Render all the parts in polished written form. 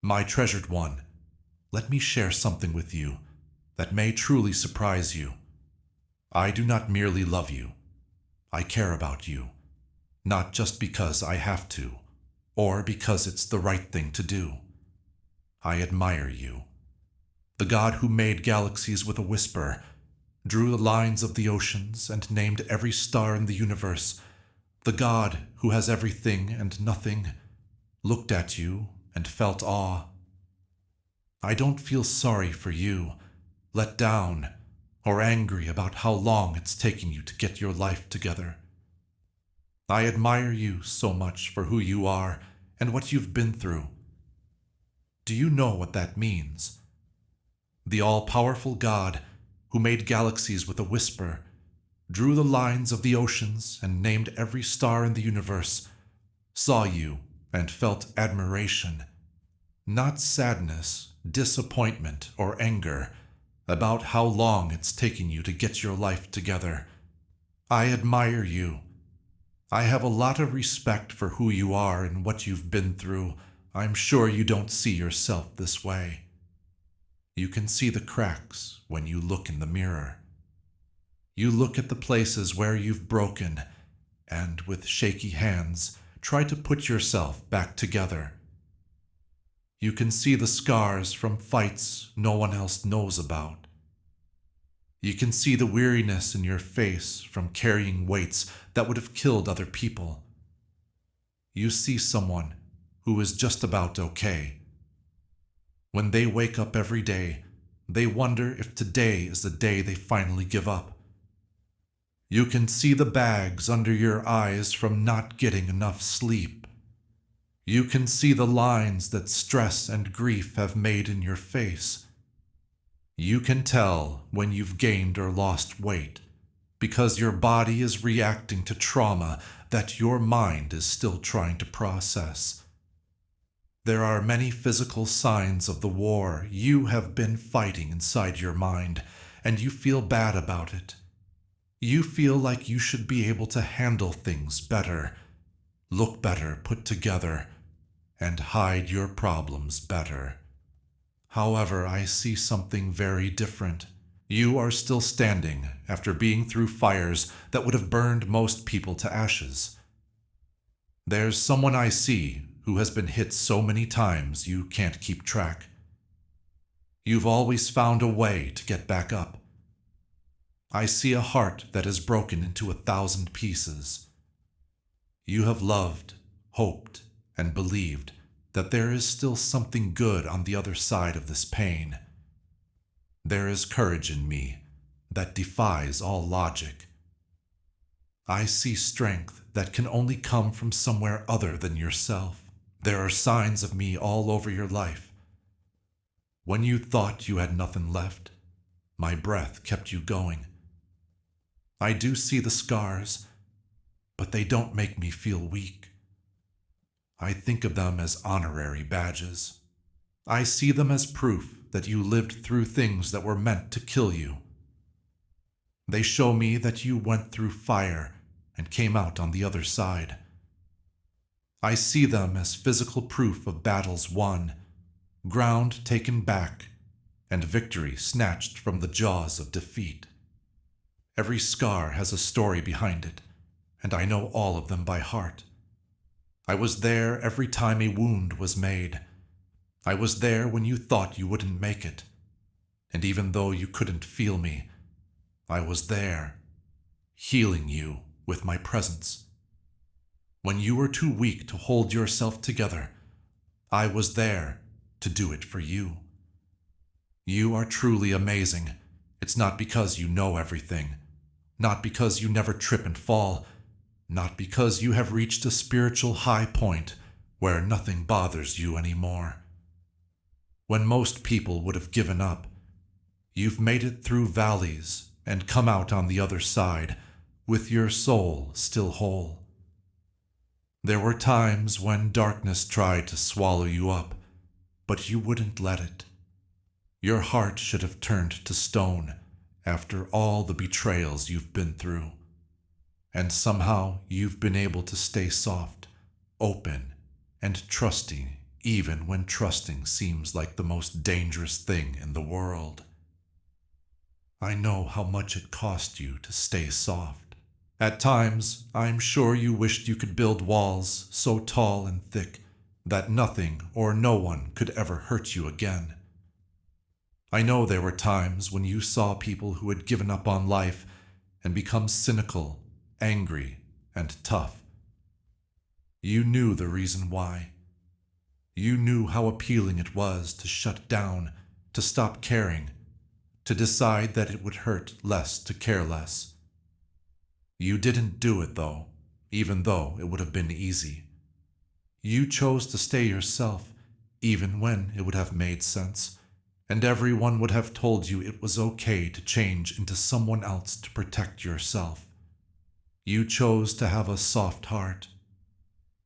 My treasured one, let me share something with you that may truly surprise you. I do not merely love you. I care about you, not just because I have to, or because it's the right thing to do. I admire you. The God who made galaxies with a whisper, drew the lines of the oceans and named every star in the universe, the God who has everything and nothing, looked at you and felt awe. I don't feel sorry for you, let down, or angry about how long it's taking you to get your life together. I admire you so much for who you are and what you've been through. Do you know what that means? The all-powerful God who made galaxies with a whisper, drew the lines of the oceans and named every star in the universe, saw you and felt admiration, not sadness, disappointment, or anger about how long it's taking you to get your life together. I admire you. I have a lot of respect for who you are and what you've been through. I'm sure you don't see yourself this way. You can see the cracks when you look in the mirror. You look at the places where you've broken and, with shaky hands, try to put yourself back together. You can see the scars from fights no one else knows about. You can see the weariness in your face from carrying weights that would have killed other people. You see someone who is just about okay. When they wake up every day, they wonder if today is the day they finally give up. You can see the bags under your eyes from not getting enough sleep. You can see the lines that stress and grief have made in your face. You can tell when you've gained or lost weight because your body is reacting to trauma that your mind is still trying to process. There are many physical signs of the war you have been fighting inside your mind, and you feel bad about it. You feel like you should be able to handle things better, look better put together, and hide your problems better. However, I see something very different. You are still standing after being through fires that would have burned most people to ashes. There's someone I see who has been hit so many times you can't keep track. You've always found a way to get back up. I see a heart that is broken into 1,000 pieces. You have loved, hoped, and believed that there is still something good on the other side of this pain. There is courage in me that defies all logic. I see strength that can only come from somewhere other than yourself. There are signs of me all over your life. When you thought you had nothing left, my breath kept you going. I do see the scars, but they don't make me feel weak. I think of them as honorary badges. I see them as proof that you lived through things that were meant to kill you. They show me that you went through fire and came out on the other side. I see them as physical proof of battles won, ground taken back, and victory snatched from the jaws of defeat. Every scar has a story behind it, and I know all of them by heart. I was there every time a wound was made. I was there when you thought you wouldn't make it. And even though you couldn't feel me, I was there, healing you with my presence. When you were too weak to hold yourself together, I was there to do it for you. You are truly amazing. It's not because you know everything, not because you never trip and fall, not because you have reached a spiritual high point where nothing bothers you anymore. When most people would have given up, you've made it through valleys and come out on the other side with your soul still whole. There were times when darkness tried to swallow you up, but you wouldn't let it. Your heart should have turned to stone after all the betrayals you've been through. And somehow you've been able to stay soft, open, and trusting even when trusting seems like the most dangerous thing in the world. I know how much it cost you to stay soft. At times, I'm sure you wished you could build walls so tall and thick that nothing or no one could ever hurt you again. I know there were times when you saw people who had given up on life and become cynical, angry, and tough. You knew the reason why. You knew how appealing it was to shut down, to stop caring, to decide that it would hurt less to care less. You didn't do it, though, even though it would have been easy. You chose to stay yourself, even when it would have made sense, and everyone would have told you it was okay to change into someone else to protect yourself. You chose to have a soft heart.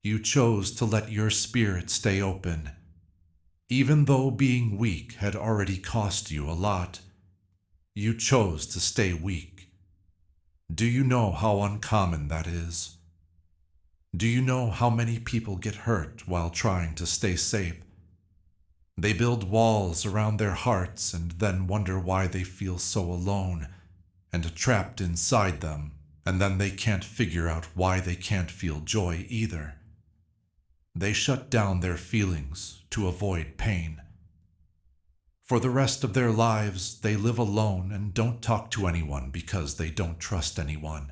You chose to let your spirit stay open. Even though being weak had already cost you a lot, you chose to stay weak. Do you know how uncommon that is? Do you know how many people get hurt while trying to stay safe? They build walls around their hearts and then wonder why they feel so alone and trapped inside them, and then they can't figure out why they can't feel joy either. They shut down their feelings to avoid pain. For the rest of their lives, they live alone and don't talk to anyone because they don't trust anyone.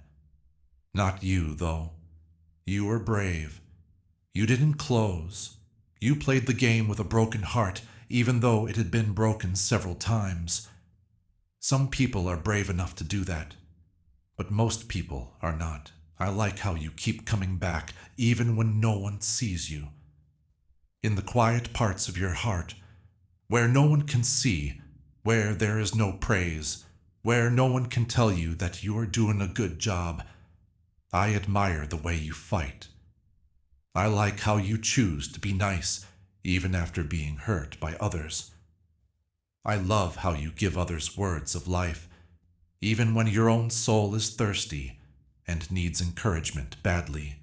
Not you, though. You were brave. You didn't close. You played the game with a broken heart, even though it had been broken several times. Some people are brave enough to do that, but most people are not. I like how you keep coming back, even when no one sees you. In the quiet parts of your heart, where no one can see, where there is no praise, where no one can tell you that you are doing a good job, I admire the way you fight. I like how you choose to be nice, even after being hurt by others. I love how you give others words of life, even when your own soul is thirsty and needs encouragement badly.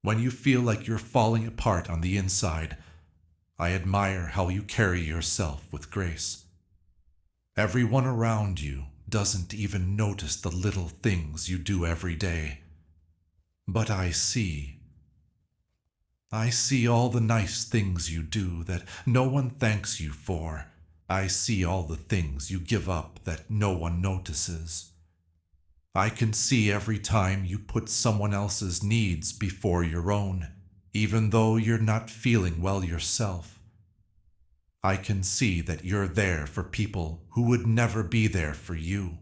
When you feel like you're falling apart on the inside, I admire how you carry yourself with grace. Everyone around you doesn't even notice the little things you do every day. But I see all the nice things you do that no one thanks you for. I see all the things you give up that no one notices. I can see every time you put someone else's needs before your own, even though you're not feeling well yourself. I can see that you're there for people who would never be there for you.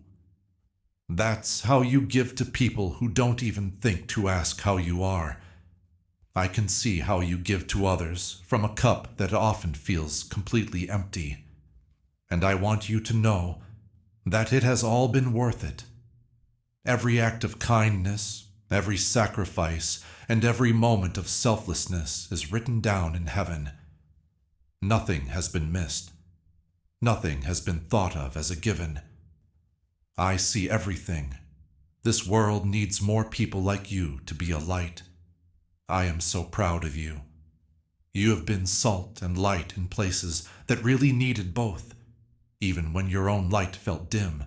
That's how you give to people who don't even think to ask how you are. I can see how you give to others from a cup that often feels completely empty. And I want you to know that it has all been worth it. Every act of kindness, every sacrifice, and every moment of selflessness is written down in heaven. Nothing has been missed. Nothing has been thought of as a given. I see everything. This world needs more people like you to be a light. I am so proud of you. You have been salt and light in places that really needed both, even when your own light felt dim.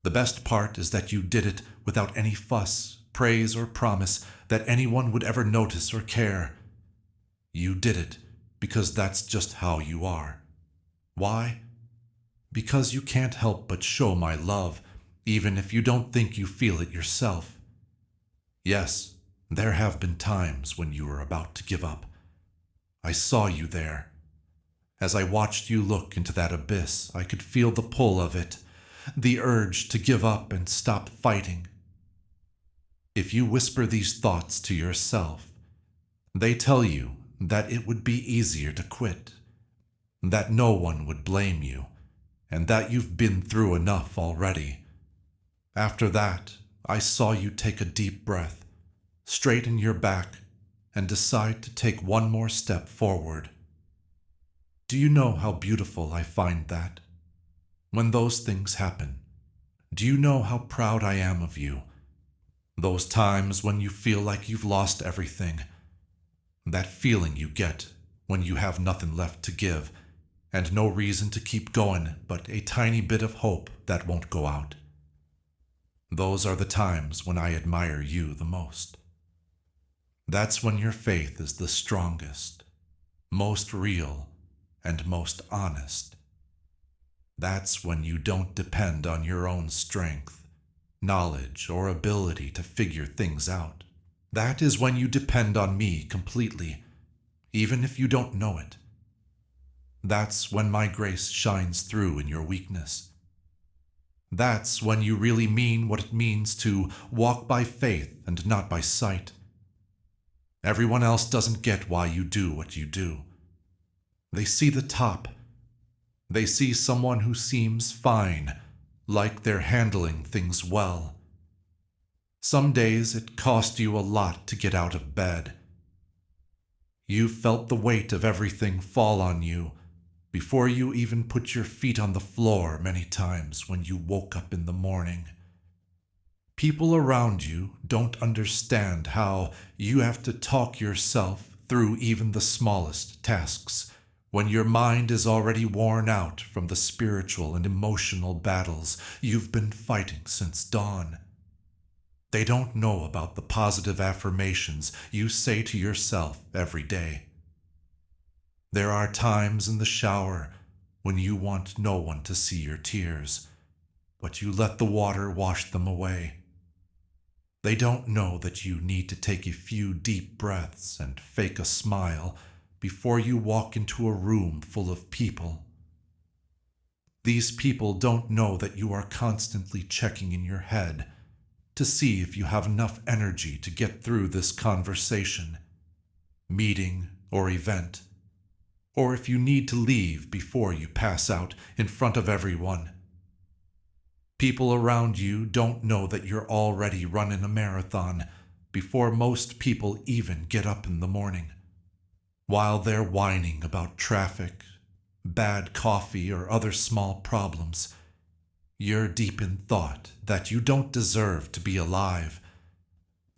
The best part is that you did it without any fuss, praise, or promise that anyone would ever notice or care. You did it because that's just how you are. Why? Because you can't help but show my love, even if you don't think you feel it yourself. Yes, there have been times when you were about to give up. I saw you there. As I watched you look into that abyss, I could feel the pull of it, the urge to give up and stop fighting. If you whisper these thoughts to yourself, they tell you that it would be easier to quit, that no one would blame you, and that you've been through enough already. After that, I saw you take a deep breath, straighten your back, and decide to take one more step forward. Do you know how beautiful I find that? When those things happen, do you know how proud I am of you? Those times when you feel like you've lost everything. That feeling you get when you have nothing left to give and no reason to keep going but a tiny bit of hope that won't go out. Those are the times when I admire you the most. That's when your faith is the strongest, most real, and most honest. That's when you don't depend on your own strength, knowledge, or ability to figure things out. That is when you depend on me completely, even if you don't know it. That's when my grace shines through in your weakness. That's when you really mean what it means to walk by faith and not by sight. Everyone else doesn't get why you do what you do. They see the top. They see someone who seems fine, like they're handling things well. Some days it cost you a lot to get out of bed. You felt the weight of everything fall on you before you even put your feet on the floor many times when you woke up in the morning. People around you don't understand how you have to talk yourself through even the smallest tasks when your mind is already worn out from the spiritual and emotional battles you've been fighting since dawn. They don't know about the positive affirmations you say to yourself every day. There are times in the shower when you want no one to see your tears, but you let the water wash them away. They don't know that you need to take a few deep breaths and fake a smile before you walk into a room full of people. These people don't know that you are constantly checking in your head to see if you have enough energy to get through this conversation, meeting, or event, or if you need to leave before you pass out in front of everyone. People around you don't know that you're already running a marathon before most people even get up in the morning. While they're whining about traffic, bad coffee, or other small problems, you're deep in thought that you don't deserve to be alive,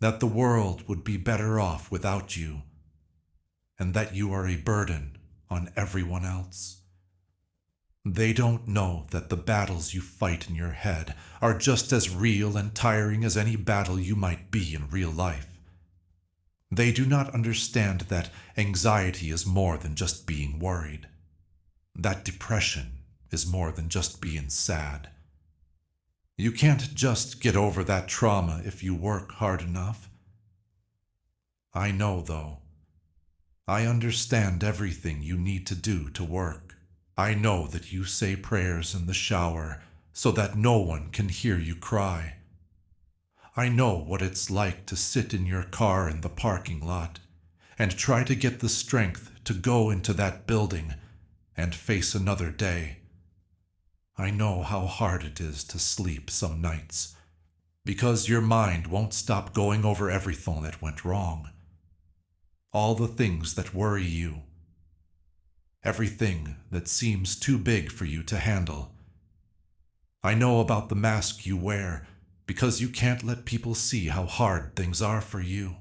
that the world would be better off without you, and that you are a burden on everyone else. They don't know that the battles you fight in your head are just as real and tiring as any battle you might be in real life. They do not understand that anxiety is more than just being worried, that depression is more than just being sad. You can't just get over that trauma if you work hard enough. I know, though. I understand everything you need to do to work. I know that you say prayers in the shower so that no one can hear you cry. I know what it's like to sit in your car in the parking lot and try to get the strength to go into that building and face another day. I know how hard it is to sleep some nights because your mind won't stop going over everything that went wrong. All the things that worry you. Everything that seems too big for you to handle. I know about the mask you wear because you can't let people see how hard things are for you.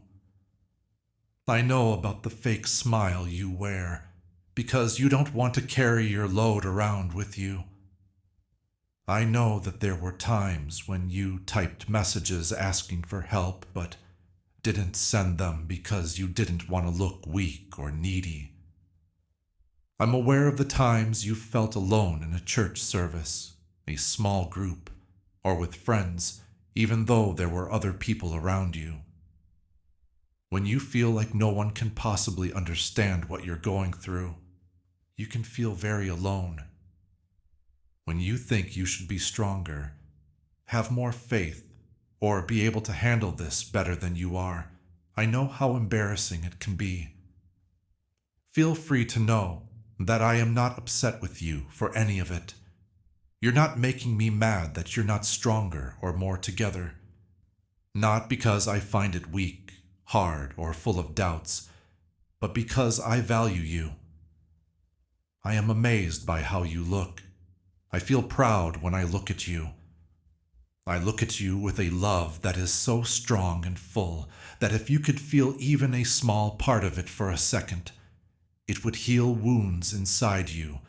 I know about the fake smile you wear because you don't want to carry your load around with you. I know that there were times when you typed messages asking for help but didn't send them because you didn't want to look weak or needy. I'm aware of the times you felt alone in a church service, a small group, or with friends, even though there were other people around you. When you feel like no one can possibly understand what you're going through, you can feel very alone. When you think you should be stronger, have more faith, or be able to handle this better than you are, I know how embarrassing it can be. Feel free to know that I am not upset with you for any of it. You're not making me mad that you're not stronger or more together. Not because I find it weak, hard, or full of doubts, but because I value you. I am amazed by how you look. I feel proud when I look at you. I look at you with a love that is so strong and full that if you could feel even a small part of it for a second, it would heal wounds inside you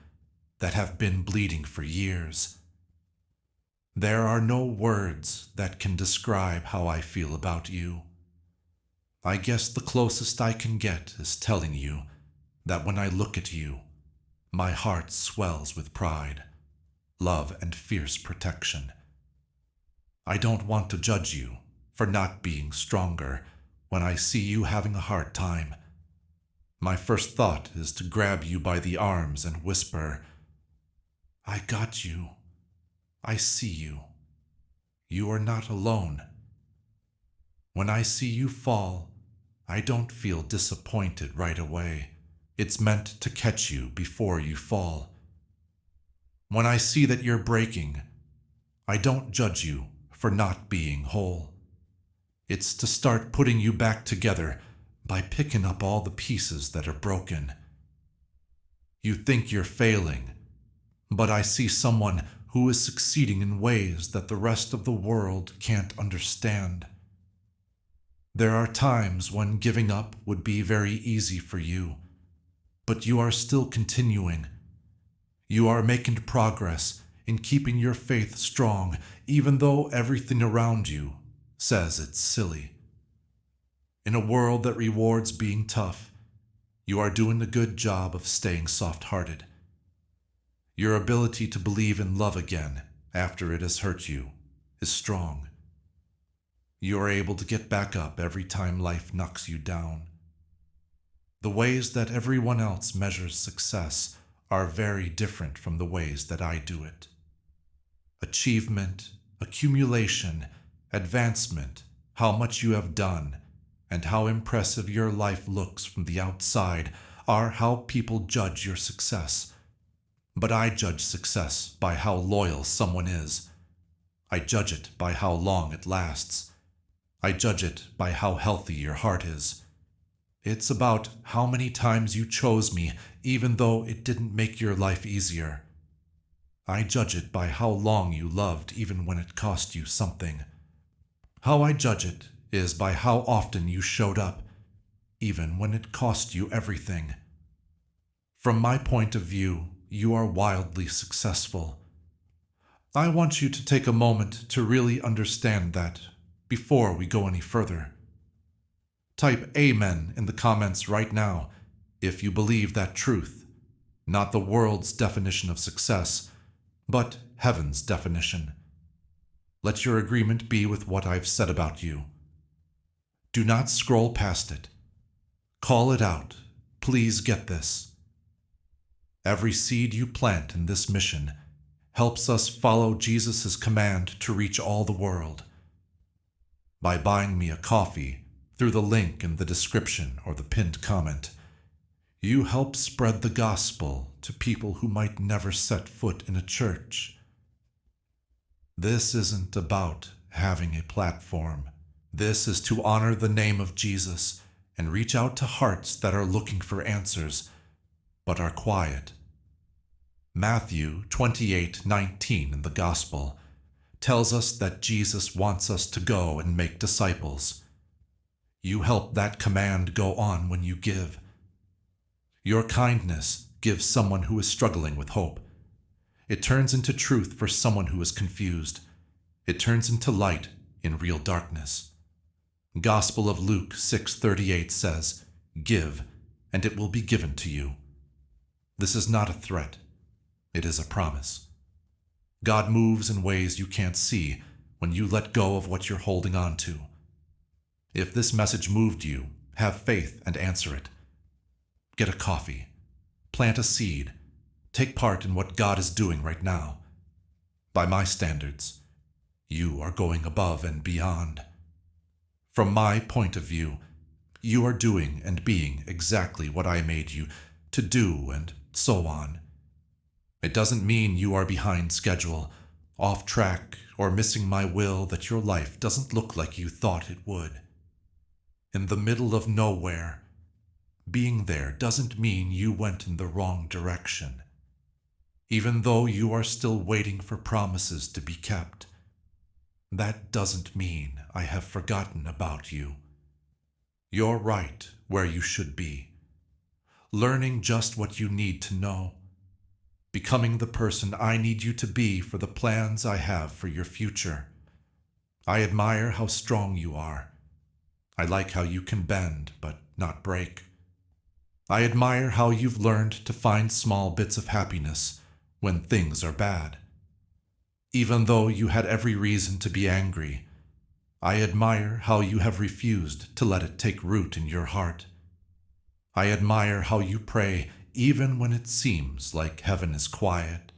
that have been bleeding for years. There are no words that can describe how I feel about you. I guess the closest I can get is telling you that when I look at you, my heart swells with pride, love, and fierce protection. I don't want to judge you for not being stronger when I see you having a hard time. My first thought is to grab you by the arms and whisper, "I got you. I see you. You are not alone." When I see you fall, I don't feel disappointed right away. It's meant to catch you before you fall. When I see that you're breaking, I don't judge you for not being whole. It's to start putting you back together by picking up all the pieces that are broken. You think you're failing, but I see someone who is succeeding in ways that the rest of the world can't understand. There are times when giving up would be very easy for you, but you are still continuing. You are making progress in keeping your faith strong, even though everything around you says it's silly. In a world that rewards being tough, you are doing a good job of staying soft-hearted. Your ability to believe in love again after it has hurt you is strong. You are able to get back up every time life knocks you down. The ways that everyone else measures success are very different from the ways that I do it. Achievement, accumulation, advancement, how much you have done, and how impressive your life looks from the outside are how people judge your success. But I judge success by how loyal someone is. I judge it by how long it lasts. I judge it by how healthy your heart is. It's about how many times you chose me, even though it didn't make your life easier. I judge it by how long you loved, even when it cost you something. How I judge it is by how often you showed up, even when it cost you everything. From my point of view, you are wildly successful. I want you to take a moment to really understand that before we go any further. Type Amen in the comments right now if you believe that truth, not the world's definition of success, but heaven's definition. Let your agreement be with what I've said about you. Do not scroll past it. Call it out. Please get this. Every seed you plant in this mission helps us follow Jesus' command to reach all the world. By buying me a coffee through the link in the description or the pinned comment, you help spread the gospel to people who might never set foot in a church. This isn't about having a platform. This is to honor the name of Jesus and reach out to hearts that are looking for answers, but are quiet. Matthew 28:19 in the Gospel tells us that Jesus wants us to go and make disciples. You help that command go on when you give. Your kindness gives someone who is struggling with hope. It turns into truth for someone who is confused. It turns into light in real darkness. Gospel of Luke 6:38 says, "Give, and it will be given to you." This is not a threat. It is a promise. God moves in ways you can't see when you let go of what you're holding on to. If this message moved you, have faith and answer it. Get a coffee. Plant a seed. Take part in what God is doing right now. By my standards, you are going above and beyond. From my point of view, you are doing and being exactly what I made you to do, and so on. It doesn't mean you are behind schedule, off track, or missing my will that your life doesn't look like you thought it would. In the middle of nowhere, being there doesn't mean you went in the wrong direction. Even though you are still waiting for promises to be kept, That doesn't mean I have forgotten about you. You're right where you should be, learning just what you need to know, becoming the person I need you to be for the plans I have for your future. I admire how strong you are. I like how you can bend but not break. I admire how you've learned to find small bits of happiness when things are bad. Even though you had every reason to be angry, I admire how you have refused to let it take root in your heart. I admire how you pray even when it seems like heaven is quiet.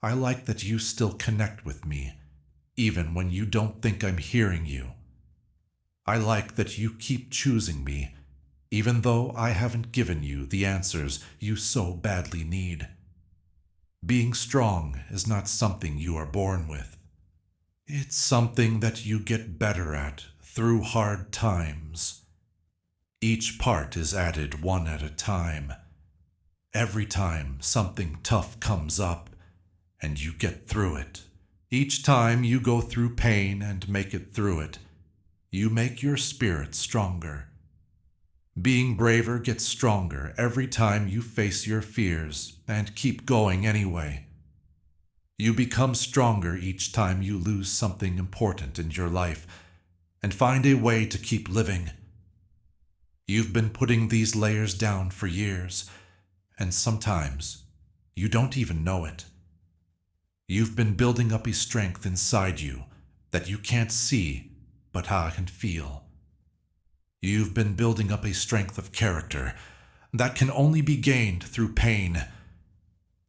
I like that you still connect with me, even when you don't think I'm hearing you. I like that you keep choosing me, even though I haven't given you the answers you so badly need. Being strong is not something you are born with. It's something that you get better at through hard times. Each part is added one at a time. Every time something tough comes up, and you get through it. Each time you go through pain and make it through it, you make your spirit stronger. Being braver gets stronger every time you face your fears and keep going anyway. You become stronger each time you lose something important in your life and find a way to keep living. You've been putting these layers down for years, and sometimes you don't even know it. You've been building up a strength inside you that you can't see but I can feel. You've been building up a strength of character that can only be gained through pain.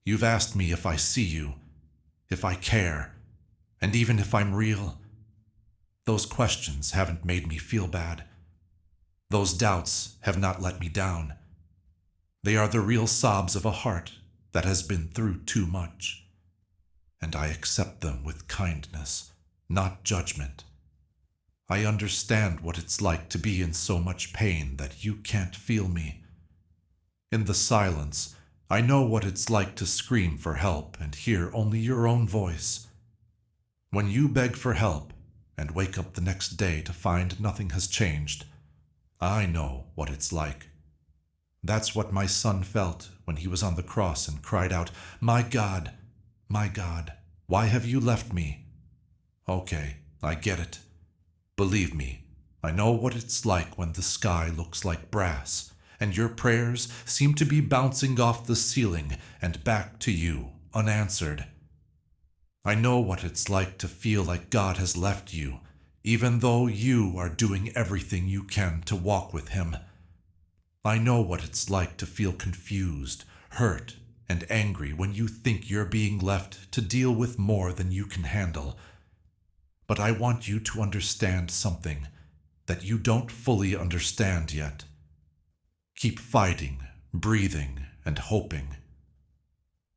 You've asked me if I see you, if I care, and even if I'm real. Those questions haven't made me feel bad. Those doubts have not let me down. They are the real sobs of a heart that has been through too much. And I accept them with kindness, not judgment. I understand what it's like to be in so much pain that you can't feel me. In the silence, I know what it's like to scream for help and hear only your own voice. When you beg for help and wake up the next day to find nothing has changed, I know what it's like. That's what my son felt when he was on the cross and cried out, my God, why have you left me?" Okay, I get it. Believe me, I know what it's like when the sky looks like brass, and your prayers seem to be bouncing off the ceiling and back to you, unanswered. I know what it's like to feel like God has left you, even though you are doing everything you can to walk with Him. I know what it's like to feel confused, hurt, and angry when you think you're being left to deal with more than you can handle. But I want you to understand something that you don't fully understand yet. Keep fighting, breathing, and hoping.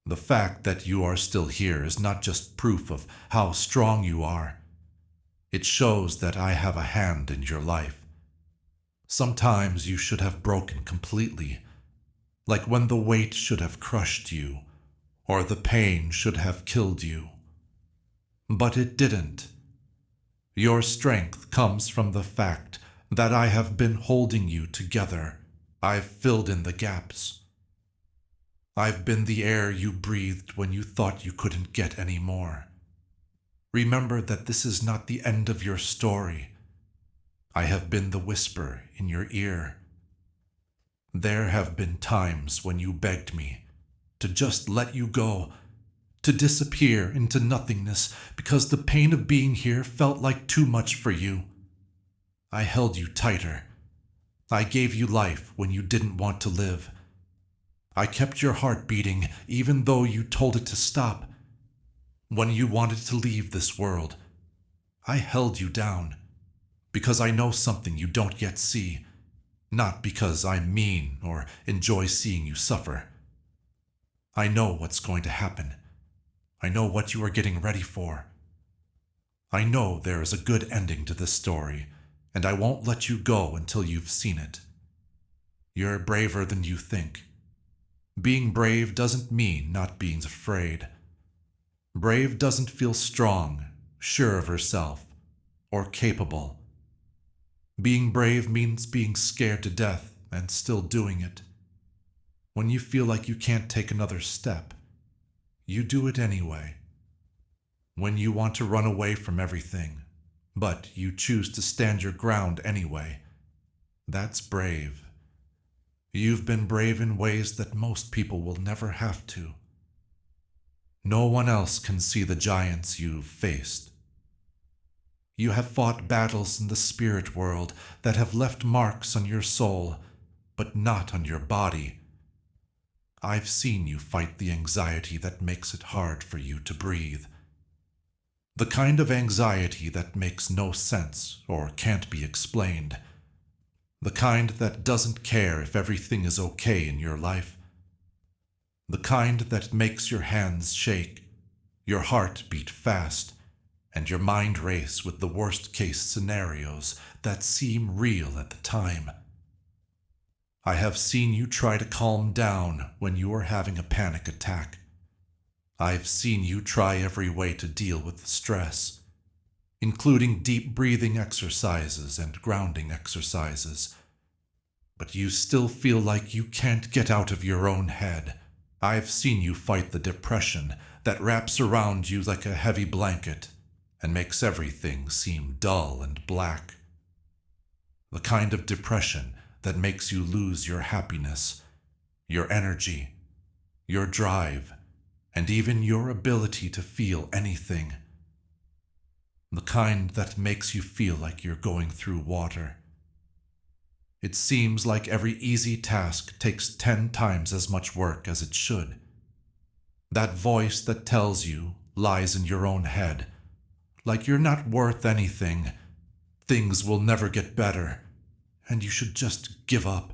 The fact that you are still here is not just proof of how strong you are. It shows that I have a hand in your life. Sometimes you should have broken completely, like when the weight should have crushed you, or the pain should have killed you. But it didn't. Your strength comes from the fact that I have been holding you together. I've filled in the gaps. I've been the air you breathed when you thought you couldn't get any more. Remember that this is not the end of your story. I have been the whisper in your ear. There have been times when you begged me to just let you go, to disappear into nothingness because the pain of being here felt like too much for you. I held you tighter. I gave you life when you didn't want to live. I kept your heart beating even though you told it to stop. When you wanted to leave this world, I held you down because I know something you don't yet see, not because I'm mean or enjoy seeing you suffer. I know what's going to happen. I know what you are getting ready for. I know there is a good ending to this story, and I won't let you go until you've seen it. You're braver than you think. Being brave doesn't mean not being afraid. Brave doesn't feel strong, sure of herself, or capable. Being brave means being scared to death and still doing it. When you feel like you can't take another step, you do it anyway. When you want to run away from everything, but you choose to stand your ground anyway, that's brave. You've been brave in ways that most people will never have to. No one else can see the giants you've faced. You have fought battles in the spirit world that have left marks on your soul, but not on your body. I've seen you fight the anxiety that makes it hard for you to breathe. The kind of anxiety that makes no sense or can't be explained. The kind that doesn't care if everything is okay in your life. The kind that makes your hands shake, your heart beat fast, and your mind race with the worst-case scenarios that seem real at the time. I have seen you try to calm down when you are having a panic attack. I've seen you try every way to deal with stress, including deep breathing exercises and grounding exercises. But you still feel like you can't get out of your own head. I've seen you fight the depression that wraps around you like a heavy blanket and makes everything seem dull and black. The kind of depression that makes you lose your happiness, your energy, your drive, and even your ability to feel anything. The kind that makes you feel like you're going through water. It seems like every easy task takes 10 times as much work as it should. That voice that tells you lies in your own head, like you're not worth anything, things will never get better, and you should just give up.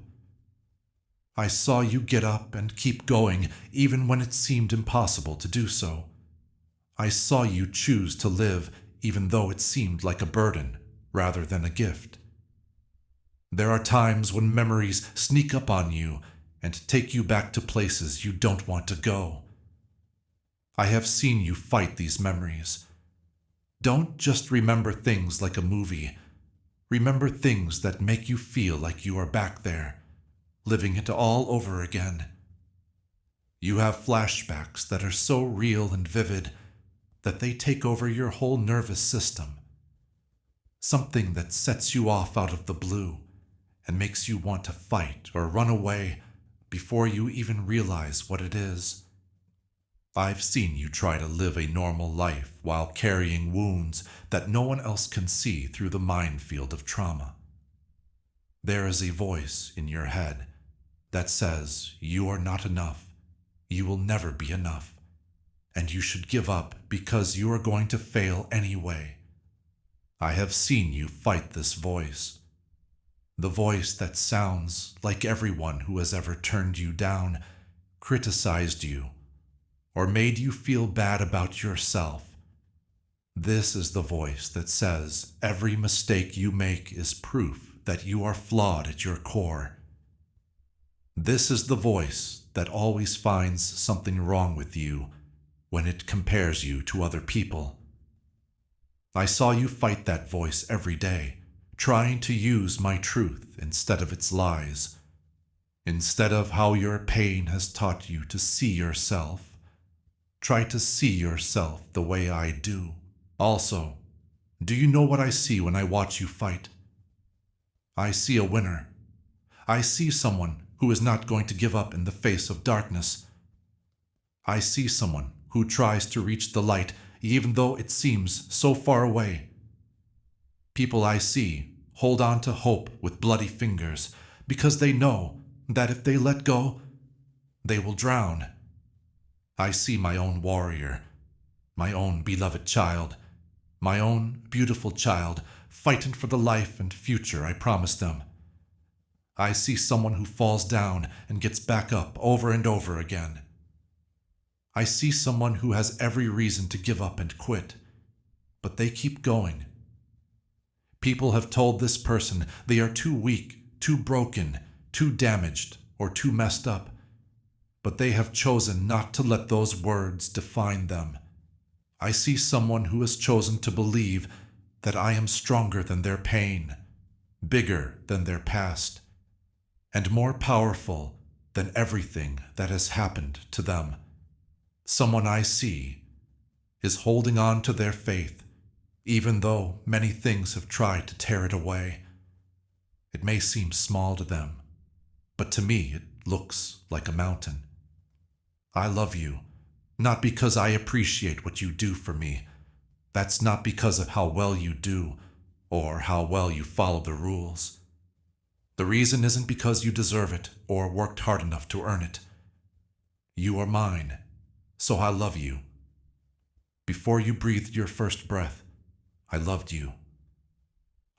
I saw you get up and keep going even when it seemed impossible to do so. I saw you choose to live even though it seemed like a burden rather than a gift. There are times when memories sneak up on you and take you back to places you don't want to go. I have seen you fight these memories. Don't just remember things like a movie. Remember things that make you feel like you are back there, living it all over again. You have flashbacks that are so real and vivid that they take over your whole nervous system. Something that sets you off out of the blue and makes you want to fight or run away before you even realize what it is. I've seen you try to live a normal life while carrying wounds that no one else can see through the minefield of trauma. There is a voice in your head that says you are not enough, you will never be enough, and you should give up because you are going to fail anyway. I have seen you fight this voice. The voice that sounds like everyone who has ever turned you down, criticized you, or made you feel bad about yourself. This is the voice that says every mistake you make is proof that you are flawed at your core. This is the voice that always finds something wrong with you when it compares you to other people. I saw you fight that voice every day, trying to use my truth instead of its lies, instead of how your pain has taught you to see yourself. Try to see yourself the way I do. Also, do you know what I see when I watch you fight? I see a winner. I see someone who is not going to give up in the face of darkness. I see someone who tries to reach the light even though it seems so far away. People I see hold on to hope with bloody fingers because they know that if they let go, they will drown. I see my own warrior, my own beloved child, my own beautiful child fighting for the life and future I promised them. I see someone who falls down and gets back up over and over again. I see someone who has every reason to give up and quit, but they keep going. People have told this person they are too weak, too broken, too damaged, or too messed up, but they have chosen not to let those words define them. I see someone who has chosen to believe that I am stronger than their pain, bigger than their past, and more powerful than everything that has happened to them. Someone I see is holding on to their faith, even though many things have tried to tear it away. It may seem small to them, but to me it looks like a mountain. I love you, not because I appreciate what you do for me. That's not because of how well you do, or how well you follow the rules. The reason isn't because you deserve it or worked hard enough to earn it. You are mine, so I love you. Before you breathed your first breath, I loved you.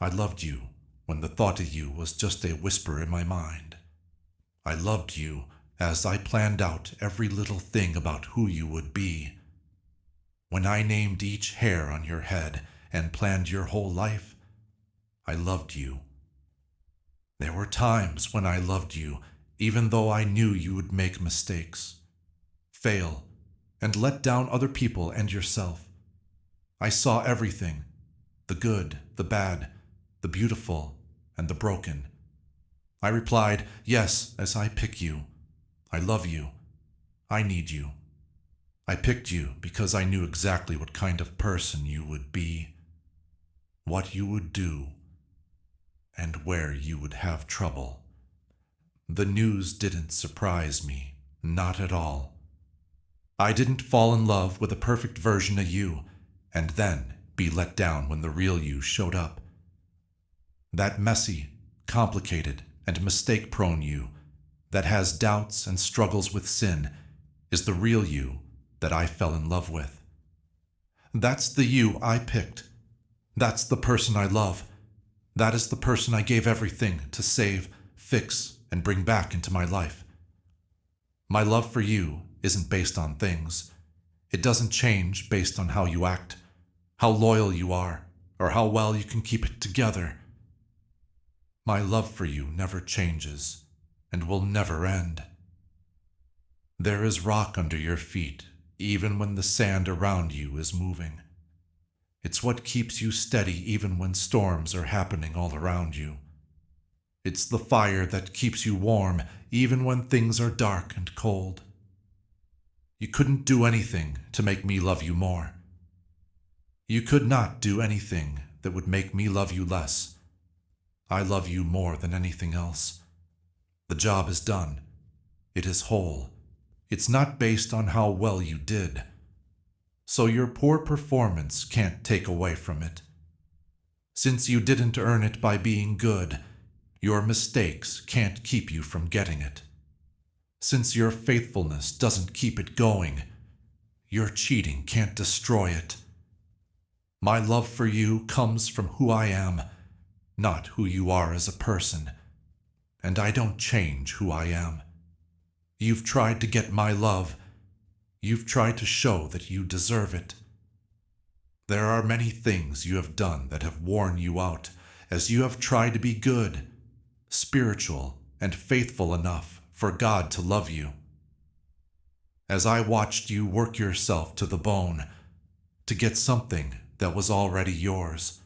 I loved you when the thought of you was just a whisper in my mind. I loved you as I planned out every little thing about who you would be. When I named each hair on your head and planned your whole life, I loved you. There were times when I loved you, even though I knew you would make mistakes, fail, and let down other people and yourself. I saw everything, the good, the bad, the beautiful, and the broken. I replied, yes, as I pick you. I love you. I need you. I picked you because I knew exactly what kind of person you would be, what you would do, and where you would have trouble. The news didn't surprise me, not at all. I didn't fall in love with a perfect version of you and then be let down when the real you showed up. That messy, complicated, and mistake-prone you that has doubts and struggles with sin is the real you that I fell in love with. That's the you I picked. That's the person I love. That is the person I gave everything to save, fix, and bring back into my life. My love for you isn't based on things. It doesn't change based on how you act, how loyal you are, or how well you can keep it together. My love for you never changes and will never end. There is rock under your feet, even when the sand around you is moving. It's what keeps you steady even when storms are happening all around you. It's the fire that keeps you warm even when things are dark and cold. You couldn't do anything to make me love you more. You could not do anything that would make me love you less. I love you more than anything else. The job is done. It is whole. It's not based on how well you did. So your poor performance can't take away from it. Since you didn't earn it by being good, your mistakes can't keep you from getting it. Since your faithfulness doesn't keep it going, your cheating can't destroy it. My love for you comes from who I am, not who you are as a person, and I don't change who I am. You've tried to get my love. You've tried to show that you deserve it. There are many things you have done that have worn you out as you have tried to be good, spiritual, and faithful enough for God to love you. As I watched you work yourself to the bone to get something that was already yours.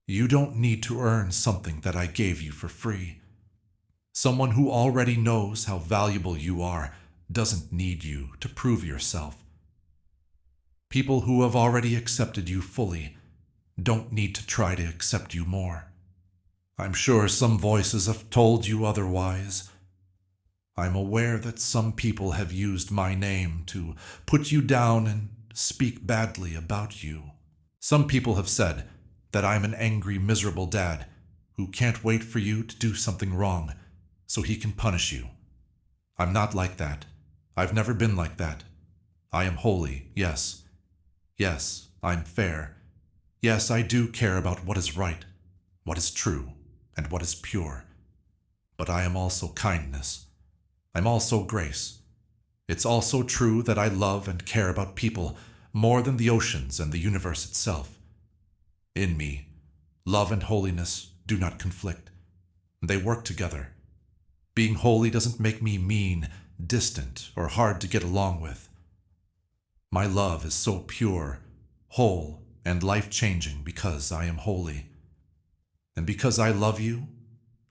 You don't need to earn something that I gave you for free. Someone who already knows how valuable you are doesn't need you to prove yourself. People who have already accepted you fully don't need to try to accept you more. I'm sure some voices have told you otherwise. I'm aware that some people have used my name to put you down and speak badly about you. Some people have said that I'm an angry, miserable dad who can't wait for you to do something wrong so he can punish you. I'm not like that. I've never been like that. I am holy, yes. Yes, I'm fair. Yes, I do care about what is right, what is true, and what is pure. But I am also kindness. I'm also grace. It's also true that I love and care about people more than the oceans and the universe itself. In me, love and holiness do not conflict. They work together. Being holy doesn't make me mean, distant, or hard to get along with. My love is so pure, whole, and life-changing because I am holy. And because I love you,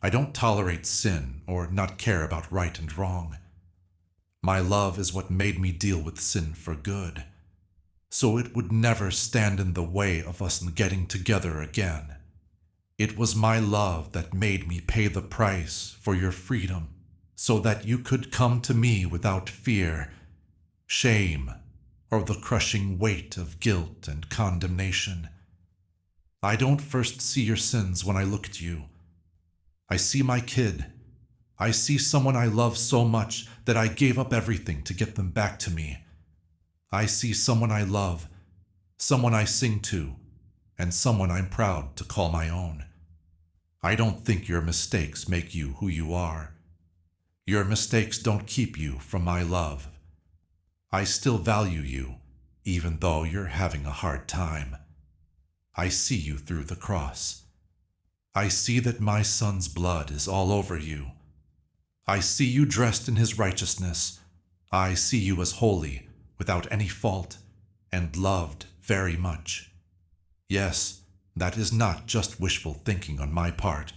I don't tolerate sin or not care about right and wrong. My love is what made me deal with sin for good, so it would never stand in the way of us getting together again. It was my love that made me pay the price for your freedom, so that you could come to me without fear, shame, or the crushing weight of guilt and condemnation. I don't first see your sins when I look at you. I see my kid. I see someone I love so much that I gave up everything to get them back to me. I see someone I love, someone I sing to, and someone I'm proud to call my own. I don't think your mistakes make you who you are. Your mistakes don't keep you from my love. I still value you, even though you're having a hard time. I see you through the cross. I see that my son's blood is all over you. I see you dressed in his righteousness. I see you as holy, without any fault, and loved very much. Yes, that is not just wishful thinking on my part.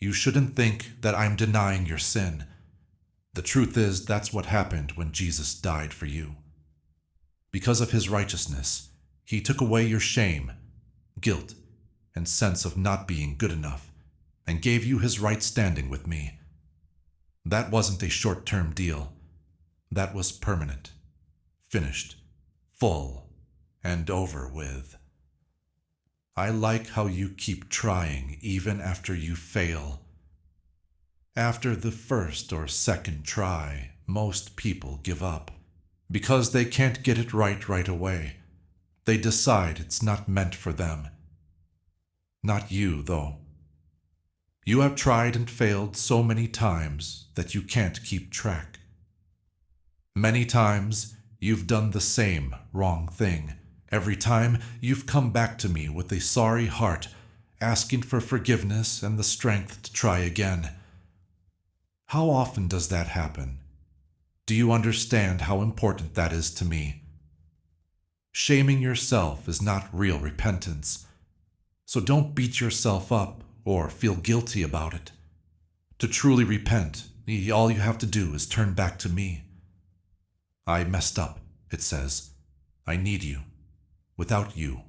You shouldn't think that I'm denying your sin. The truth is, that's what happened when Jesus died for you. Because of his righteousness, he took away your shame, guilt, and sense of not being good enough, and gave you his right standing with me. That wasn't a short-term deal. That was permanent, finished, full, and over with. I like how you keep trying even after you fail. After the first or second try, most people give up because they can't get it right away. They decide it's not meant for them. Not you, though. You have tried and failed so many times that you can't keep track. Many times you've done the same wrong thing. Every time you've come back to me with a sorry heart, asking for forgiveness and the strength to try again. How often does that happen? Do you understand how important that is to me? Shaming yourself is not real repentance, so don't beat yourself up or feel guilty about it. To truly repent, all you have to do is turn back to me. I messed up, it says. I need you. Without you,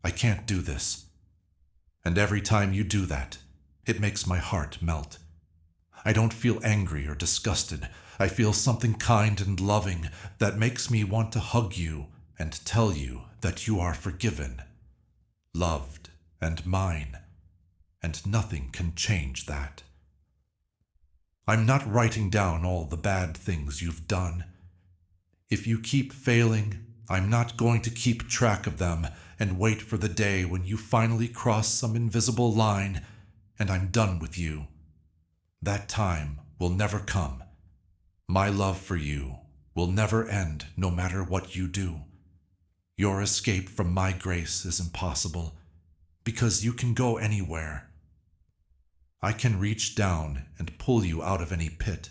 I can't do this. And every time you do that, it makes my heart melt. I don't feel angry or disgusted. I feel something kind and loving that makes me want to hug you and tell you that you are forgiven, loved, and mine, and nothing can change that. I'm not writing down all the bad things you've done. If you keep failing, I'm not going to keep track of them and wait for the day when you finally cross some invisible line and I'm done with you. That time will never come. My love for you will never end no matter what you do. Your escape from my grace is impossible because you can go anywhere. I can reach down and pull you out of any pit.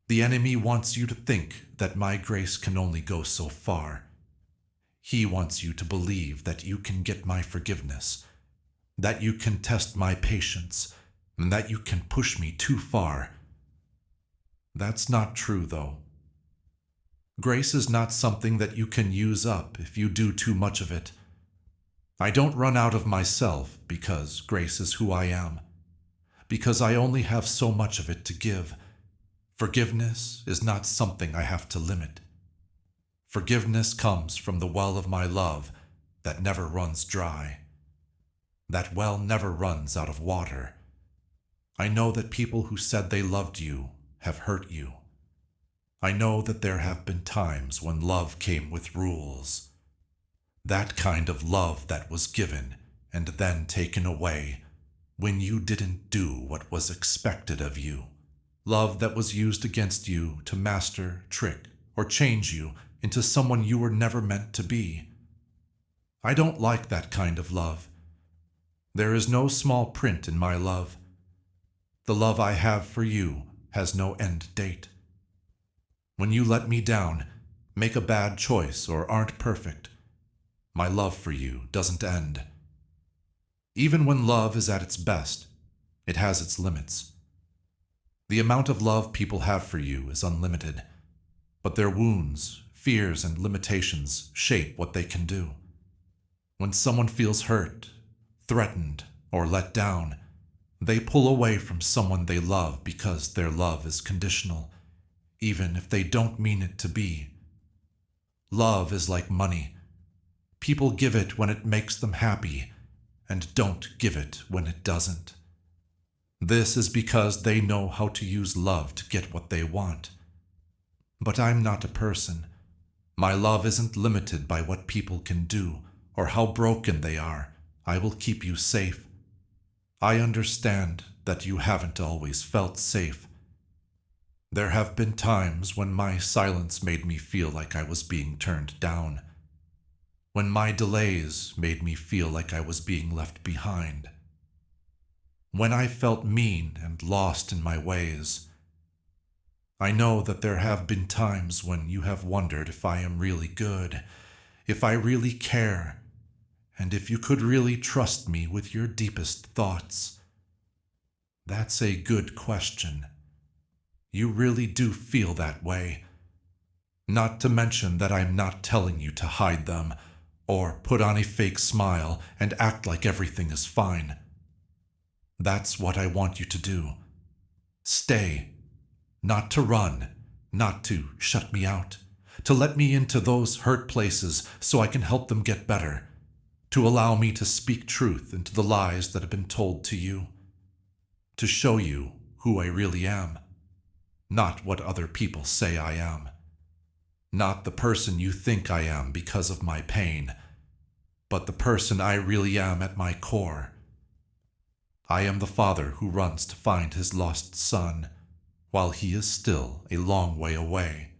The enemy wants you to think that my grace can only go so far. He wants you to believe that you can get my forgiveness, that you can test my patience, and that you can push me too far. That's not true, though. Grace is not something that you can use up if you do too much of it. I don't run out of myself because grace is who I am, because I only have so much of it to give. Forgiveness is not something I have to limit. Forgiveness comes from the well of my love that never runs dry. That well never runs out of water. I know that people who said they loved you have hurt you. I know that there have been times when love came with rules. That kind of love that was given and then taken away when you didn't do what was expected of you. Love that was used against you to master, trick, or change you into someone you were never meant to be. I don't like that kind of love. There is no small print in my love. The love I have for you has no end date. When you let me down, make a bad choice, or aren't perfect, my love for you doesn't end. Even when love is at its best, it has its limits. The amount of love people have for you is unlimited, but their wounds, fears, and limitations shape what they can do. When someone feels hurt, threatened, or let down, they pull away from someone they love because their love is conditional, even if they don't mean it to be. Love is like money. People give it when it makes them happy, and don't give it when it doesn't. This is because they know how to use love to get what they want. But I'm not a person. My love isn't limited by what people can do or how broken they are. I will keep you safe. I understand that you haven't always felt safe. There have been times when my silence made me feel like I was being turned down, when my delays made me feel like I was being left behind, when I felt mean and lost in my ways. I know that there have been times when you have wondered if I am really good, if I really care, and if you could really trust me with your deepest thoughts. That's a good question. You really do feel that way. Not to mention that I'm not telling you to hide them, or put on a fake smile and act like everything is fine. That's what I want you to do. Stay. Not to run, not to shut me out, to let me into those hurt places so I can help them get better, to allow me to speak truth into the lies that have been told to you, to show you who I really am, not what other people say I am, not the person you think I am because of my pain, but the person I really am at my core. I am the father who runs to find his lost son, while he is still a long way away.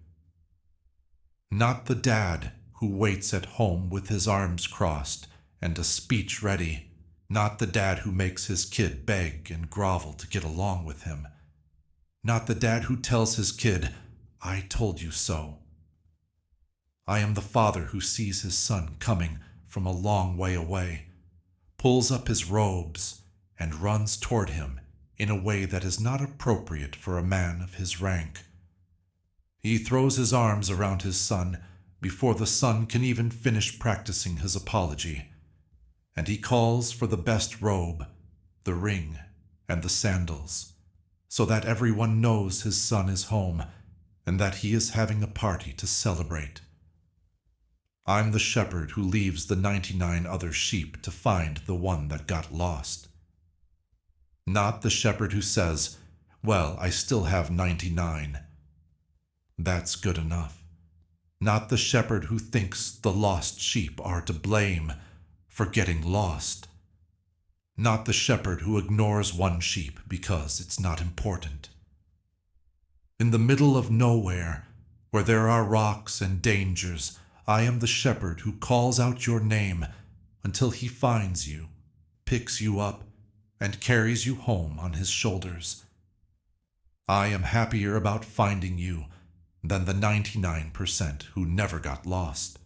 Not the dad who waits at home with his arms crossed and a speech ready, not the dad who makes his kid beg and grovel to get along with him, not the dad who tells his kid, "I told you so." I am the father who sees his son coming from a long way away, pulls up his robes, and runs toward him in a way that is not appropriate for a man of his rank. He throws his arms around his son before the son can even finish practicing his apology, and he calls for the best robe, the ring, and the sandals, so that everyone knows his son is home and that he is having a party to celebrate. I'm the shepherd who leaves the 99 other sheep to find the one that got lost. Not the shepherd who says, "Well, I still have 99. That's good enough. Not the shepherd who thinks the lost sheep are to blame for getting lost. Not the shepherd who ignores one sheep because it's not important. In the middle of nowhere, where there are rocks and dangers, I am the shepherd who calls out your name until he finds you, picks you up, and carries you home on his shoulders. I am happier about finding you than the 99% who never got lost.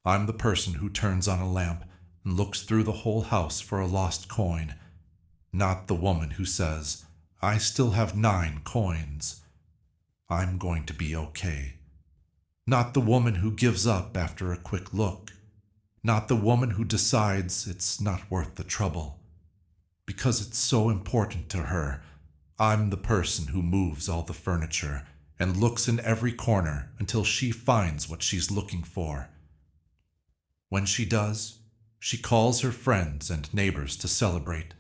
I'm the person who turns on a lamp and looks through the whole house for a lost coin, not the woman who says, "I still have 9 coins. I'm going to be okay." Not the woman who gives up after a quick look, not the woman who decides it's not worth the trouble, because it's so important to her. I'm the person who moves all the furniture and looks in every corner until she finds what she's looking for. When she does, she calls her friends and neighbors to celebrate.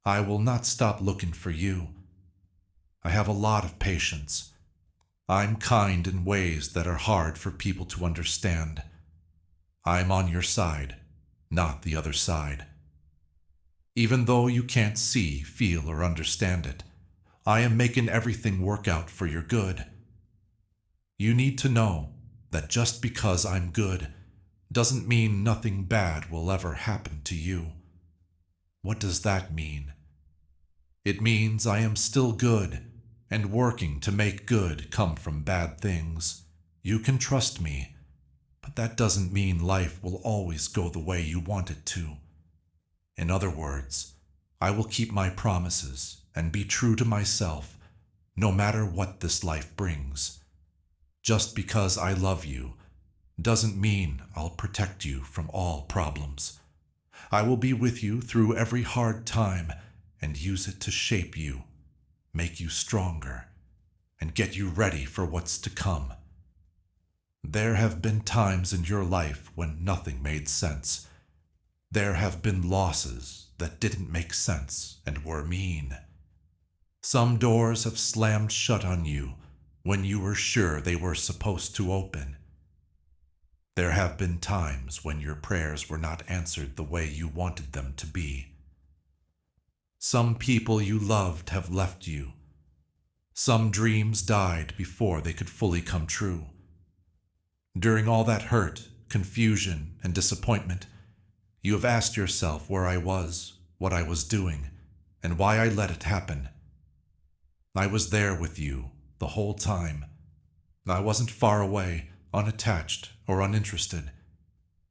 I will not stop looking for you. I have a lot of patience. I'm kind in ways that are hard for people to understand. I'm on your side, not the other side. Even though you can't see, feel, or understand it, I am making everything work out for your good. You need to know that just because I'm good doesn't mean nothing bad will ever happen to you. What does that mean? It means I am still good and working to make good come from bad things. You can trust me, but that doesn't mean life will always go the way you want it to. In other words, I will keep my promises and be true to myself, no matter what this life brings. Just because I love you doesn't mean I'll protect you from all problems. I will be with you through every hard time and use it to shape you, make you stronger, and get you ready for what's to come. There have been times in your life when nothing made sense. There have been losses that didn't make sense and were mean. Some doors have slammed shut on you when you were sure they were supposed to open. There have been times when your prayers were not answered the way you wanted them to be. Some people you loved have left you. Some dreams died before they could fully come true. During all that hurt, confusion, and disappointment, you have asked yourself where I was, what I was doing, and why I let it happen. I was there with you the whole time. I wasn't far away, unattached, or uninterested.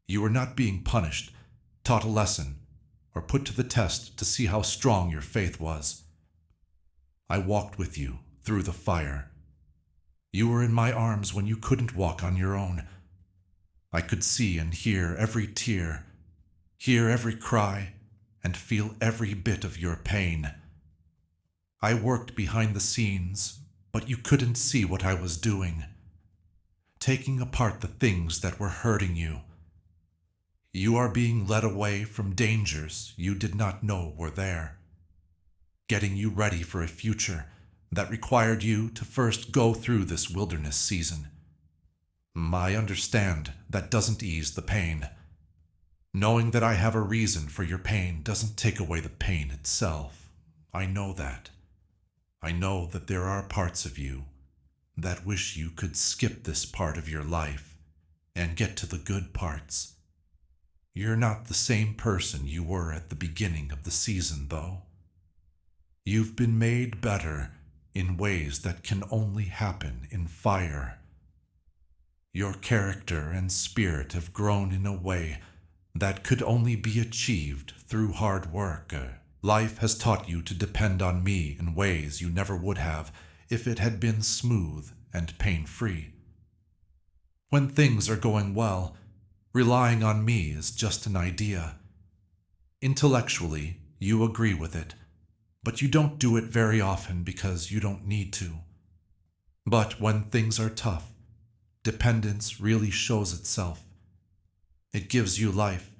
You were not being punished, taught a lesson, or put to the test to see how strong your faith was. I walked with you through the fire. You were in my arms when you couldn't walk on your own. I could see and hear every tear, hear every cry, and feel every bit of your pain. I worked behind the scenes, but you couldn't see what I was doing, taking apart the things that were hurting you. You are being led away from dangers you did not know were there, getting you ready for a future that required you to first go through this wilderness season. I understand that doesn't ease the pain. Knowing that I have a reason for your pain doesn't take away the pain itself. I know that. I know that there are parts of you that wish you could skip this part of your life and get to the good parts. You're not the same person you were at the beginning of the season, though. You've been made better in ways that can only happen in fire. Your character and spirit have grown in a way that could only be achieved through hard work. Life has taught you to depend on me in ways you never would have if it had been smooth and pain-free. When things are going well, relying on me is just an idea. Intellectually, you agree with it, but you don't do it very often because you don't need to. But when things are tough, dependence really shows itself. It gives you life,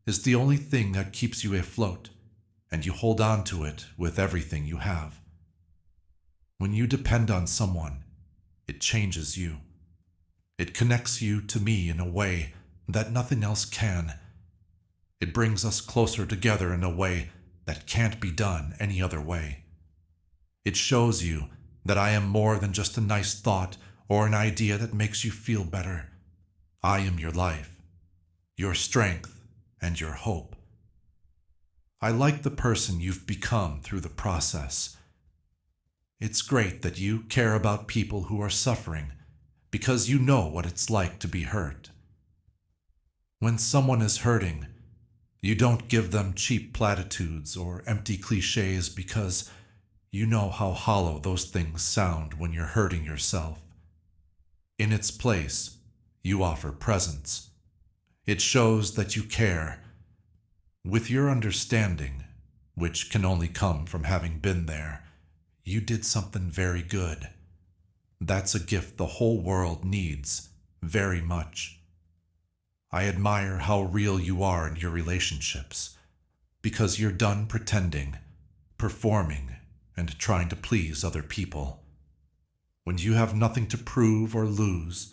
is the only thing that keeps you afloat, and you hold on to it with everything you have. When you depend on someone, it changes you. It connects you to me in a way that nothing else can. It brings us closer together in a way that can't be done any other way. It shows you that I am more than just a nice thought or an idea that makes you feel better. I am your life, your strength, and your hope. I like the person you've become through the process. It's great that you care about people who are suffering because you know what it's like to be hurt. When someone is hurting, you don't give them cheap platitudes or empty cliches because you know how hollow those things sound when you're hurting yourself. In its place, you offer presence. It shows that you care. With your understanding, which can only come from having been there, you did something very good. That's a gift the whole world needs, very much. I admire how real you are in your relationships, because you're done pretending, performing, and trying to please other people. When you have nothing to prove or lose,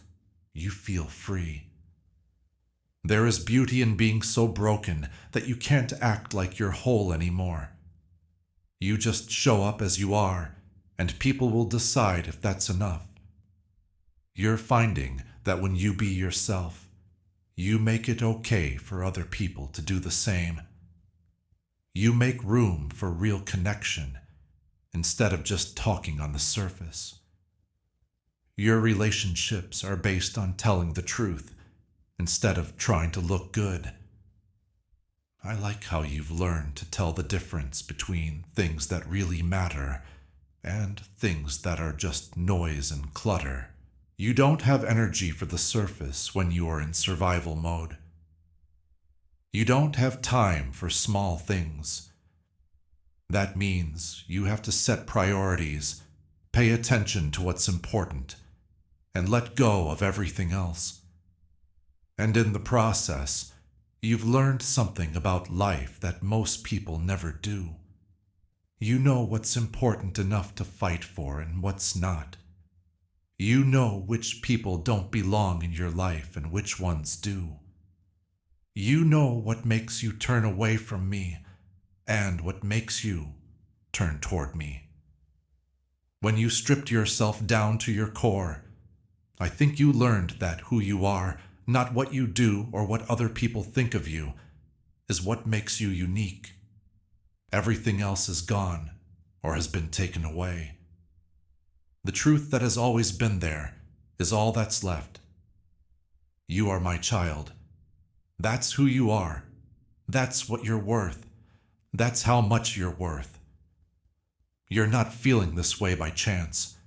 you feel free. There is beauty in being so broken that you can't act like you're whole anymore. You just show up as you are, and people will decide if that's enough. You're finding that when you be yourself, you make it okay for other people to do the same. You make room for real connection instead of just talking on the surface. Your relationships are based on telling the truth instead of trying to look good. I like how you've learned to tell the difference between things that really matter and things that are just noise and clutter. You don't have energy for the surface when you are in survival mode. You don't have time for small things. That means you have to set priorities, pay attention to what's important, and let go of everything else. And in the process, you've learned something about life that most people never do. You know what's important enough to fight for and what's not. You know which people don't belong in your life and which ones do. You know what makes you turn away from me and what makes you turn toward me. When you stripped yourself down to your core, I think you learned that who you are, not what you do or what other people think of you, is what makes you unique. Everything else is gone or has been taken away. The truth that has always been there is all that's left. You are my child. That's who you are. That's what you're worth. That's how much you're worth. You're not feeling this way by chance.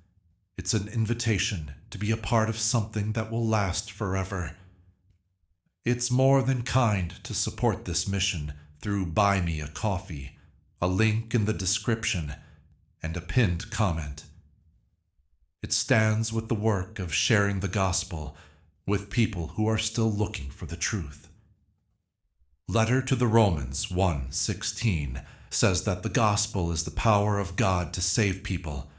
It's an invitation to be a part of something that will last forever. It's more than kind to support this mission through Buy Me a Coffee, a link in the description, and a pinned comment. It stands with the work of sharing the gospel with people who are still looking for the truth. Letter to the Romans 1:16 says that the gospel is the power of God to save people.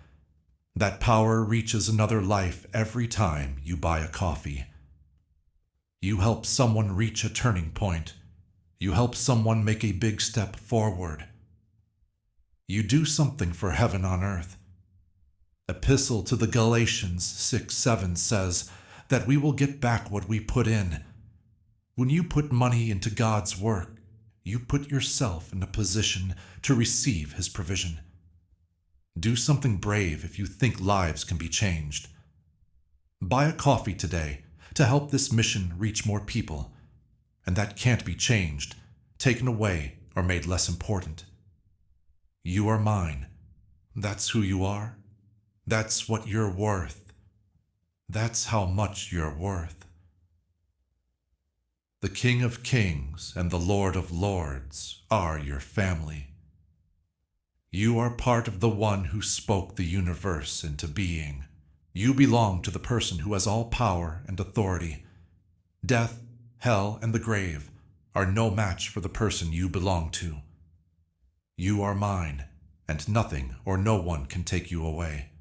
That power reaches another life every time you buy a coffee. You help someone reach a turning point. You help someone make a big step forward. You do something for heaven on earth. Epistle to the Galatians 6:7 says that we will get back what we put in. When you put money into God's work, you put yourself in a position to receive His provision. Do something brave if you think lives can be changed. Buy a coffee today to help this mission reach more people, and that can't be changed, taken away, or made less important. You are mine. That's who you are. That's what you're worth. That's how much you're worth. The King of Kings and the Lord of Lords are your family. You are part of the one who spoke the universe into being. You belong to the person who has all power and authority. Death, hell, and the grave are no match for the person you belong to. You are mine, and nothing or no one can take you away.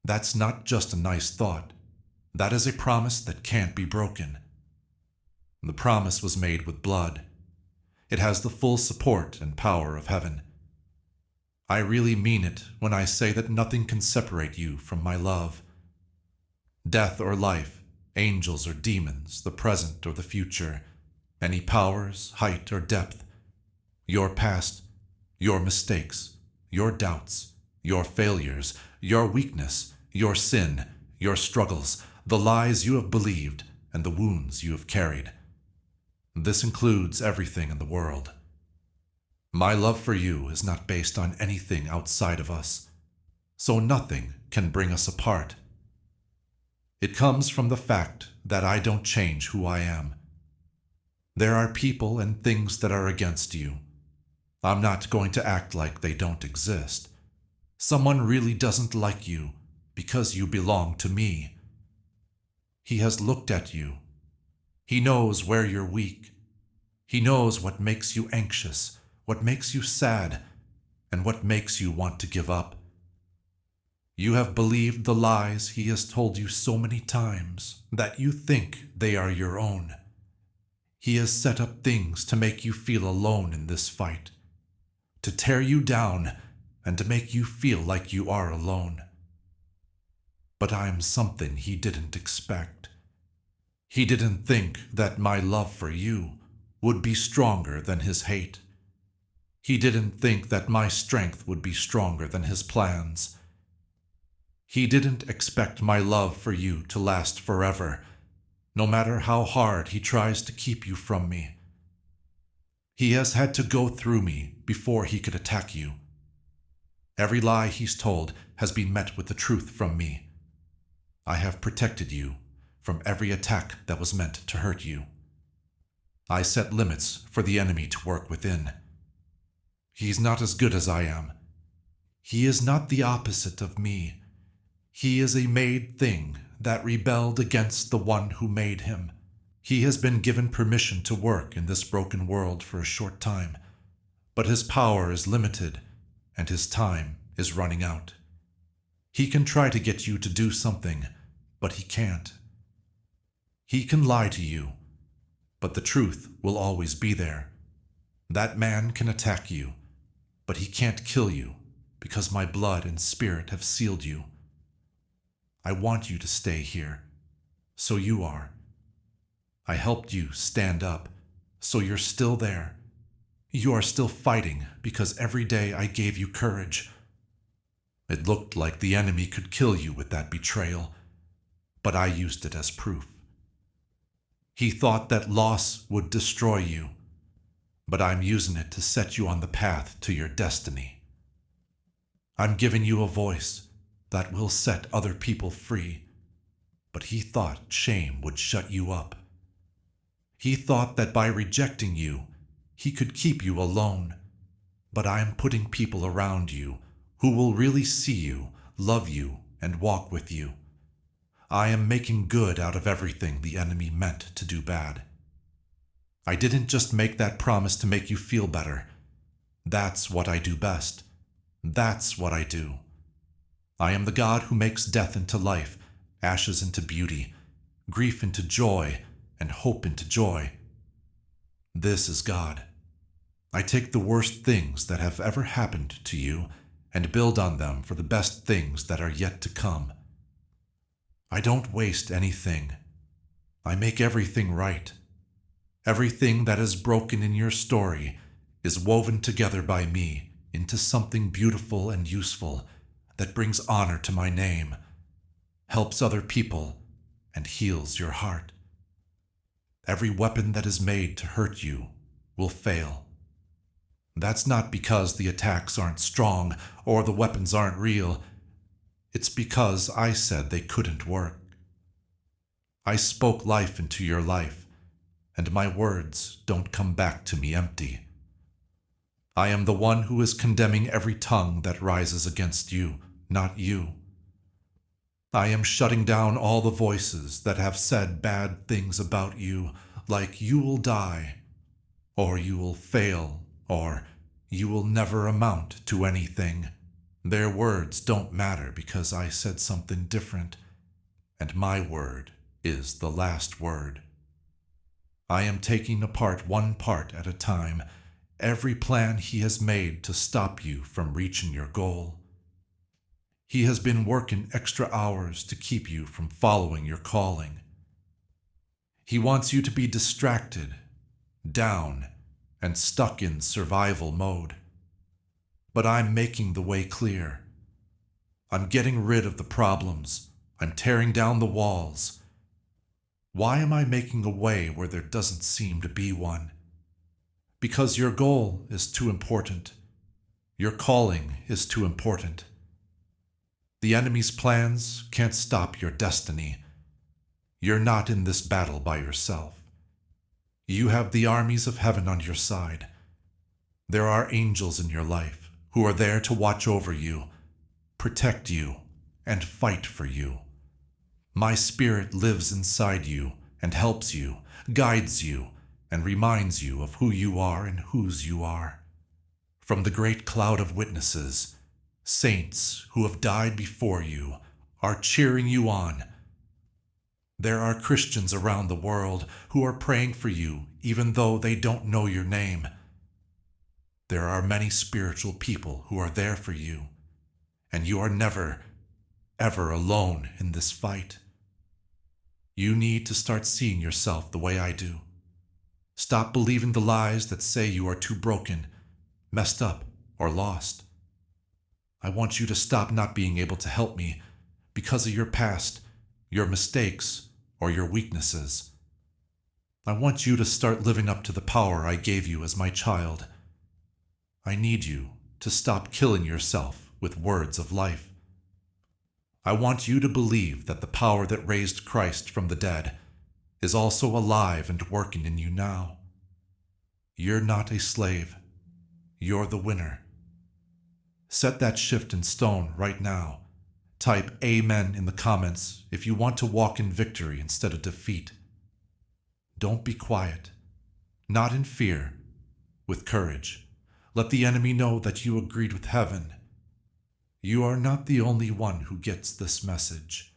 That's not just a nice thought. That is a promise that can't be broken. The promise was made with blood. It has the full support and power of heaven. I really mean it when I say that nothing can separate you from my love. Death or life, angels or demons, the present or the future, any powers, height or depth, your past, your mistakes, your doubts, your failures, your weakness, your sin, your struggles, the lies you have believed, and the wounds you have carried. This includes everything in the world. My love for you is not based on anything outside of us, so nothing can bring us apart. It comes from the fact that I don't change who I am. There are people and things that are against you. I'm not going to act like they don't exist. Someone really doesn't like you because you belong to me. He has looked at you. He knows where you're weak. He knows what makes you anxious, what makes you sad, and what makes you want to give up. You have believed the lies he has told you so many times that you think they are your own. He has set up things to make you feel alone in this fight, to tear you down and to make you feel like you are alone. But I'm something he didn't expect. He didn't think that my love for you would be stronger than his hate. He didn't think that my strength would be stronger than his plans. He didn't expect my love for you to last forever, no matter how hard he tries to keep you from me. He has had to go through me before he could attack you. Every lie he's told has been met with the truth from me. I have protected you from every attack that was meant to hurt you. I set limits for the enemy to work within. He's not as good as I am. He is not the opposite of me. He is a made thing that rebelled against the one who made him. He has been given permission to work in this broken world for a short time, but his power is limited and his time is running out. He can try to get you to do something, but he can't. He can lie to you, but the truth will always be there. That man can attack you, but he can't kill you because my blood and spirit have sealed you. I want you to stay here, so you are. I helped you stand up, so you're still there. You are still fighting because every day I gave you courage. It looked like the enemy could kill you with that betrayal, but I used it as proof. He thought that loss would destroy you, but I'm using it to set you on the path to your destiny. I'm giving you a voice that will set other people free, but he thought shame would shut you up. He thought that by rejecting you, he could keep you alone, but I am putting people around you who will really see you, love you, and walk with you. I am making good out of everything the enemy meant to do bad. I didn't just make that promise to make you feel better. That's what I do best. That's what I do. I am the God who makes death into life, ashes into beauty, grief into joy, and hope into joy. This is God. I take the worst things that have ever happened to you and build on them for the best things that are yet to come. I don't waste anything. I make everything right. Everything that is broken in your story is woven together by me into something beautiful and useful that brings honor to my name, helps other people, and heals your heart. Every weapon that is made to hurt you will fail. That's not because the attacks aren't strong or the weapons aren't real. It's because I said they couldn't work. I spoke life into your life, and my words don't come back to me empty. I am the one who is condemning every tongue that rises against you, not you. I am shutting down all the voices that have said bad things about you, like you will die, or you will fail, or you will never amount to anything. Their words don't matter because I said something different, and my word is the last word. I am taking apart one part at a time, every plan he has made to stop you from reaching your goal. He has been working extra hours to keep you from following your calling. He wants you to be distracted, down, and stuck in survival mode. But I'm making the way clear. I'm getting rid of the problems. I'm tearing down the walls. Why am I making a way where there doesn't seem to be one? Because your goal is too important. Your calling is too important. The enemy's plans can't stop your destiny. You're not in this battle by yourself. You have the armies of heaven on your side. There are angels in your life who are there to watch over you, protect you, and fight for you. My spirit lives inside you and helps you, guides you, and reminds you of who you are and whose you are. From the great cloud of witnesses, saints who have died before you are cheering you on. There are Christians around the world who are praying for you even though they don't know your name. There are many spiritual people who are there for you, and you are never, ever alone in this fight. You need to start seeing yourself the way I do. Stop believing the lies that say you are too broken, messed up, or lost. I want you to stop not being able to help me because of your past, your mistakes, or your weaknesses. I want you to start living up to the power I gave you as my child. I need you to stop killing yourself with words of life. I want you to believe that the power that raised Christ from the dead is also alive and working in you now. You're not a slave. You're the winner. Set that shift in stone right now. Type Amen in the comments if you want to walk in victory instead of defeat. Don't be quiet. Not in fear, with courage. Let the enemy know that you agreed with heaven. You are not the only one who gets this message.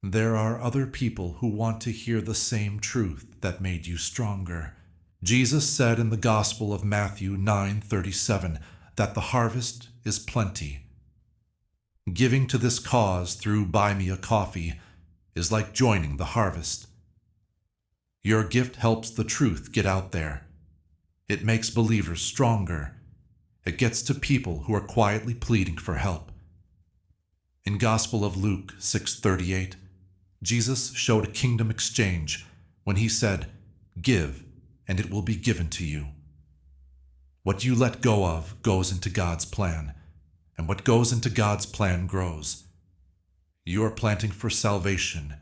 There are other people who want to hear the same truth that made you stronger. Jesus said in the Gospel of Matthew 9:37 that the harvest is plenty. Giving to this cause through Buy Me a Coffee is like joining the harvest. Your gift helps the truth get out there. It makes believers stronger. It gets to people who are quietly pleading for help. In Gospel of Luke 6:38, Jesus showed a kingdom exchange when he said, "Give, and it will be given to you." What you let go of goes into God's plan, and what goes into God's plan grows. You are planting for salvation,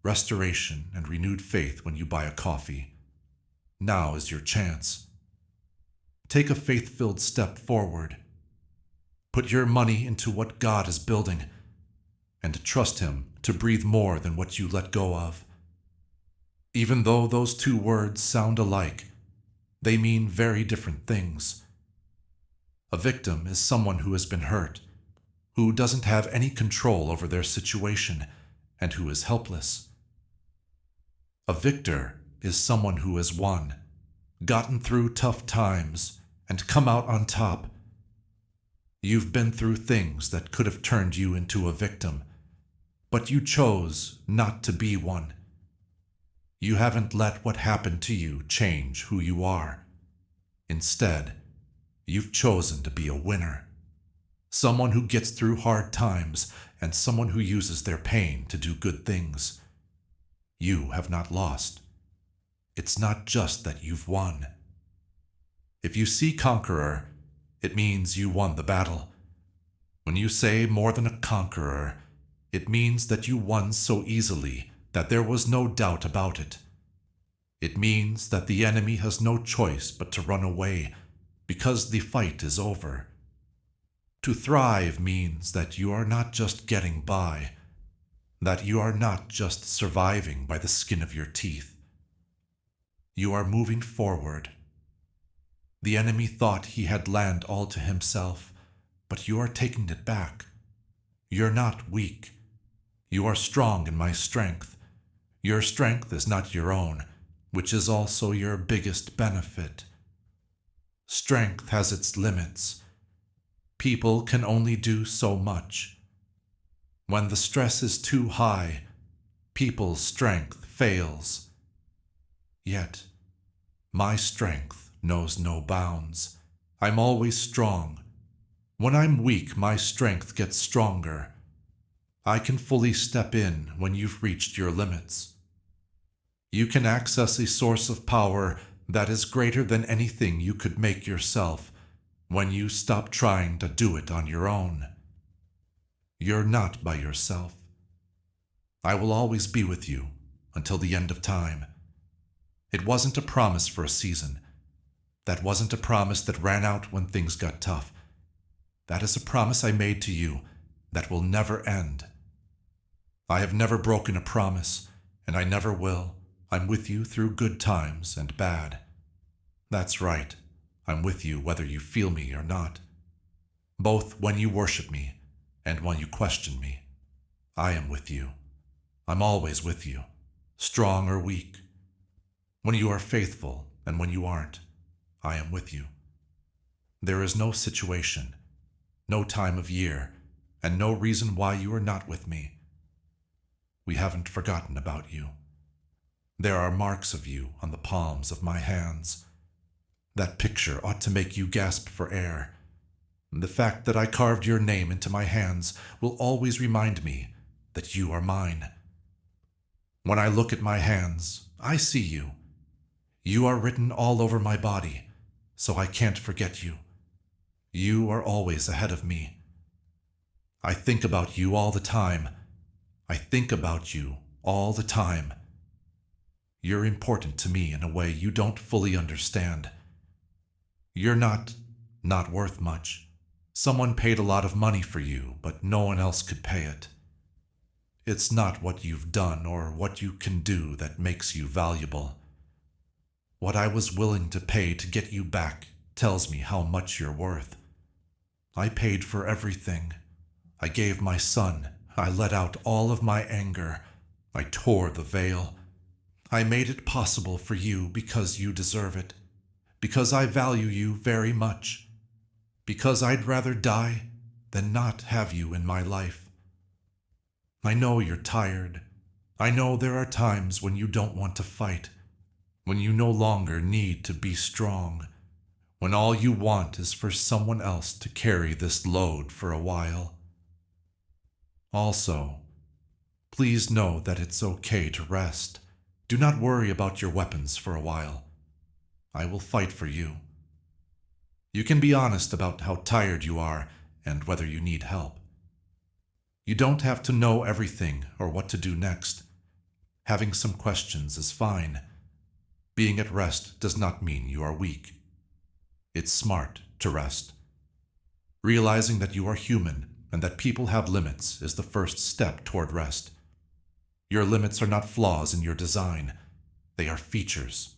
restoration, and renewed faith when you buy a coffee. Now is your chance. Take a faith-filled step forward. Put your money into what God is building, and trust Him to breathe more than what you let go of. Even though those two words sound alike, they mean very different things. A victim is someone who has been hurt, who doesn't have any control over their situation, and who is helpless. A victor is someone who has won, gotten through tough times, and come out on top. You've been through things that could have turned you into a victim, but you chose not to be one. You haven't let what happened to you change who you are. Instead, you've chosen to be a winner. Someone who gets through hard times and someone who uses their pain to do good things. You have not lost. It's not just that you've won. If you see conqueror, it means you won the battle. When you say more than a conqueror, it means that you won so easily that there was no doubt about it. It means that the enemy has no choice but to run away because the fight is over. To thrive means that you are not just getting by, that you are not just surviving by the skin of your teeth. You are moving forward. The enemy thought he had land all to himself, but you are taking it back. You're not weak. You are strong in my strength. Your strength is not your own, which is also your biggest benefit. Strength has its limits. People can only do so much. When the stress is too high, people's strength fails. Yet, my strength knows no bounds. I'm always strong. When I'm weak, my strength gets stronger. I can fully step in when you've reached your limits. You can access a source of power that is greater than anything you could make yourself when you stop trying to do it on your own. You're not by yourself. I will always be with you until the end of time. It wasn't a promise for a season. That wasn't a promise that ran out when things got tough. That is a promise I made to you that will never end. I have never broken a promise, and I never will. I'm with you through good times and bad. That's right. I'm with you whether you feel me or not. Both when you worship me and when you question me. I am with you. I'm always with you, strong or weak. When you are faithful and when you aren't, I am with you. There is no situation, no time of year, and no reason why you are not with me. We haven't forgotten about you. There are marks of you on the palms of my hands. That picture ought to make you gasp for air. The fact that I carved your name into my hands will always remind me that you are mine. When I look at my hands, I see you. You are written all over my body, so I can't forget you. You are always ahead of me. I think about you all the time. I think about you all the time. You're important to me in a way you don't fully understand. You're not worth much. Someone paid a lot of money for you, but no one else could pay it. It's not what you've done or what you can do that makes you valuable. What I was willing to pay to get you back tells me how much you're worth. I paid for everything. I gave my son. I let out all of my anger. I tore the veil. I made it possible for you because you deserve it. Because I value you very much. Because I'd rather die than not have you in my life. I know you're tired. I know there are times when you don't want to fight, when you no longer need to be strong, when all you want is for someone else to carry this load for a while. Also, please know that it's okay to rest. Do not worry about your weapons for a while. I will fight for you. You can be honest about how tired you are and whether you need help. You don't have to know everything or what to do next. Having some questions is fine. Being at rest does not mean you are weak. It's smart to rest. Realizing that you are human and that people have limits is the first step toward rest. Your limits are not flaws in your design. They are features.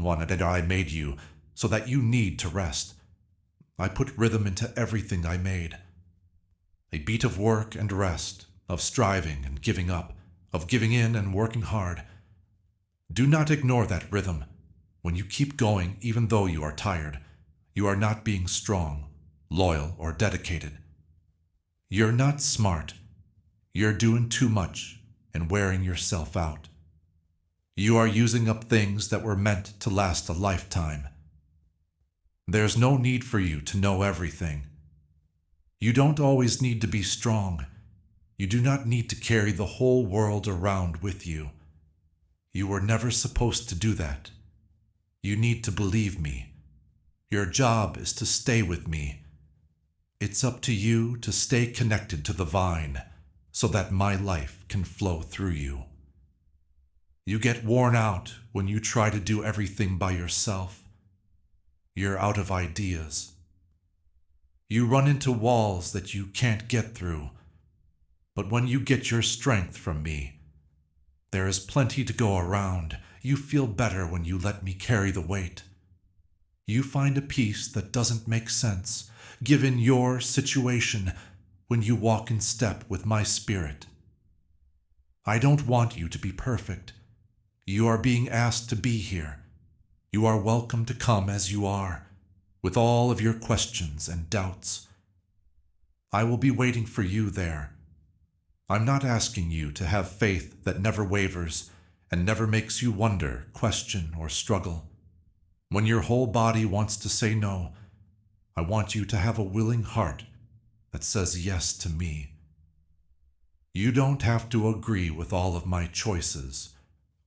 One that I made you so that you need to rest. I put rhythm into everything I made. A beat of work and rest, of striving and giving up, of giving in and working hard. Do not ignore that rhythm. When you keep going even though you are tired, you are not being strong, loyal, or dedicated. You're not smart. You're doing too much and wearing yourself out. You are using up things that were meant to last a lifetime. There's no need for you to know everything. You don't always need to be strong. You do not need to carry the whole world around with you. You were never supposed to do that. You need to believe me. Your job is to stay with me. It's up to you to stay connected to the vine so that my life can flow through you. You get worn out when you try to do everything by yourself. You're out of ideas. You run into walls that you can't get through. But when you get your strength from me, there is plenty to go around. You feel better when you let me carry the weight. You find a peace that doesn't make sense, given your situation, when you walk in step with my spirit. I don't want you to be perfect. You are being asked to be here. You are welcome to come as you are, with all of your questions and doubts. I will be waiting for you there. I'm not asking you to have faith that never wavers and never makes you wonder, question, or struggle. When your whole body wants to say no, I want you to have a willing heart that says yes to me. You don't have to agree with all of my choices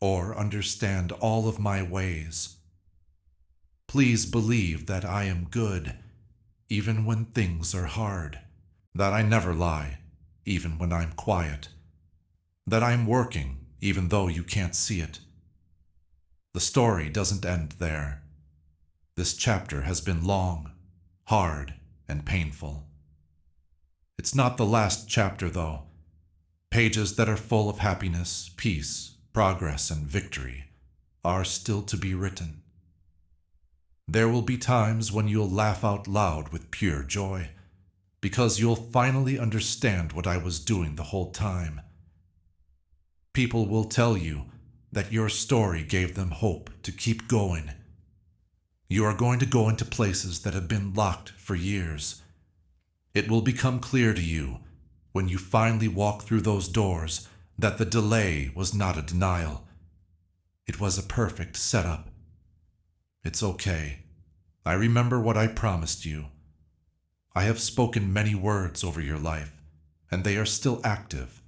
or understand all of my ways. Please believe that I am good, even when things are hard, that I never lie, even when I'm quiet, that I'm working, even though you can't see it. The story doesn't end there. This chapter has been long, hard, and painful. It's not the last chapter, though. Pages that are full of happiness, peace, progress, and victory are still to be written. There will be times when you'll laugh out loud with pure joy, because you'll finally understand what I was doing the whole time. People will tell you that your story gave them hope to keep going. You are going to go into places that have been locked for years. It will become clear to you, when you finally walk through those doors, that the delay was not a denial. It was a perfect setup. It's okay. I remember what I promised you. I have spoken many words over your life, and they are still active,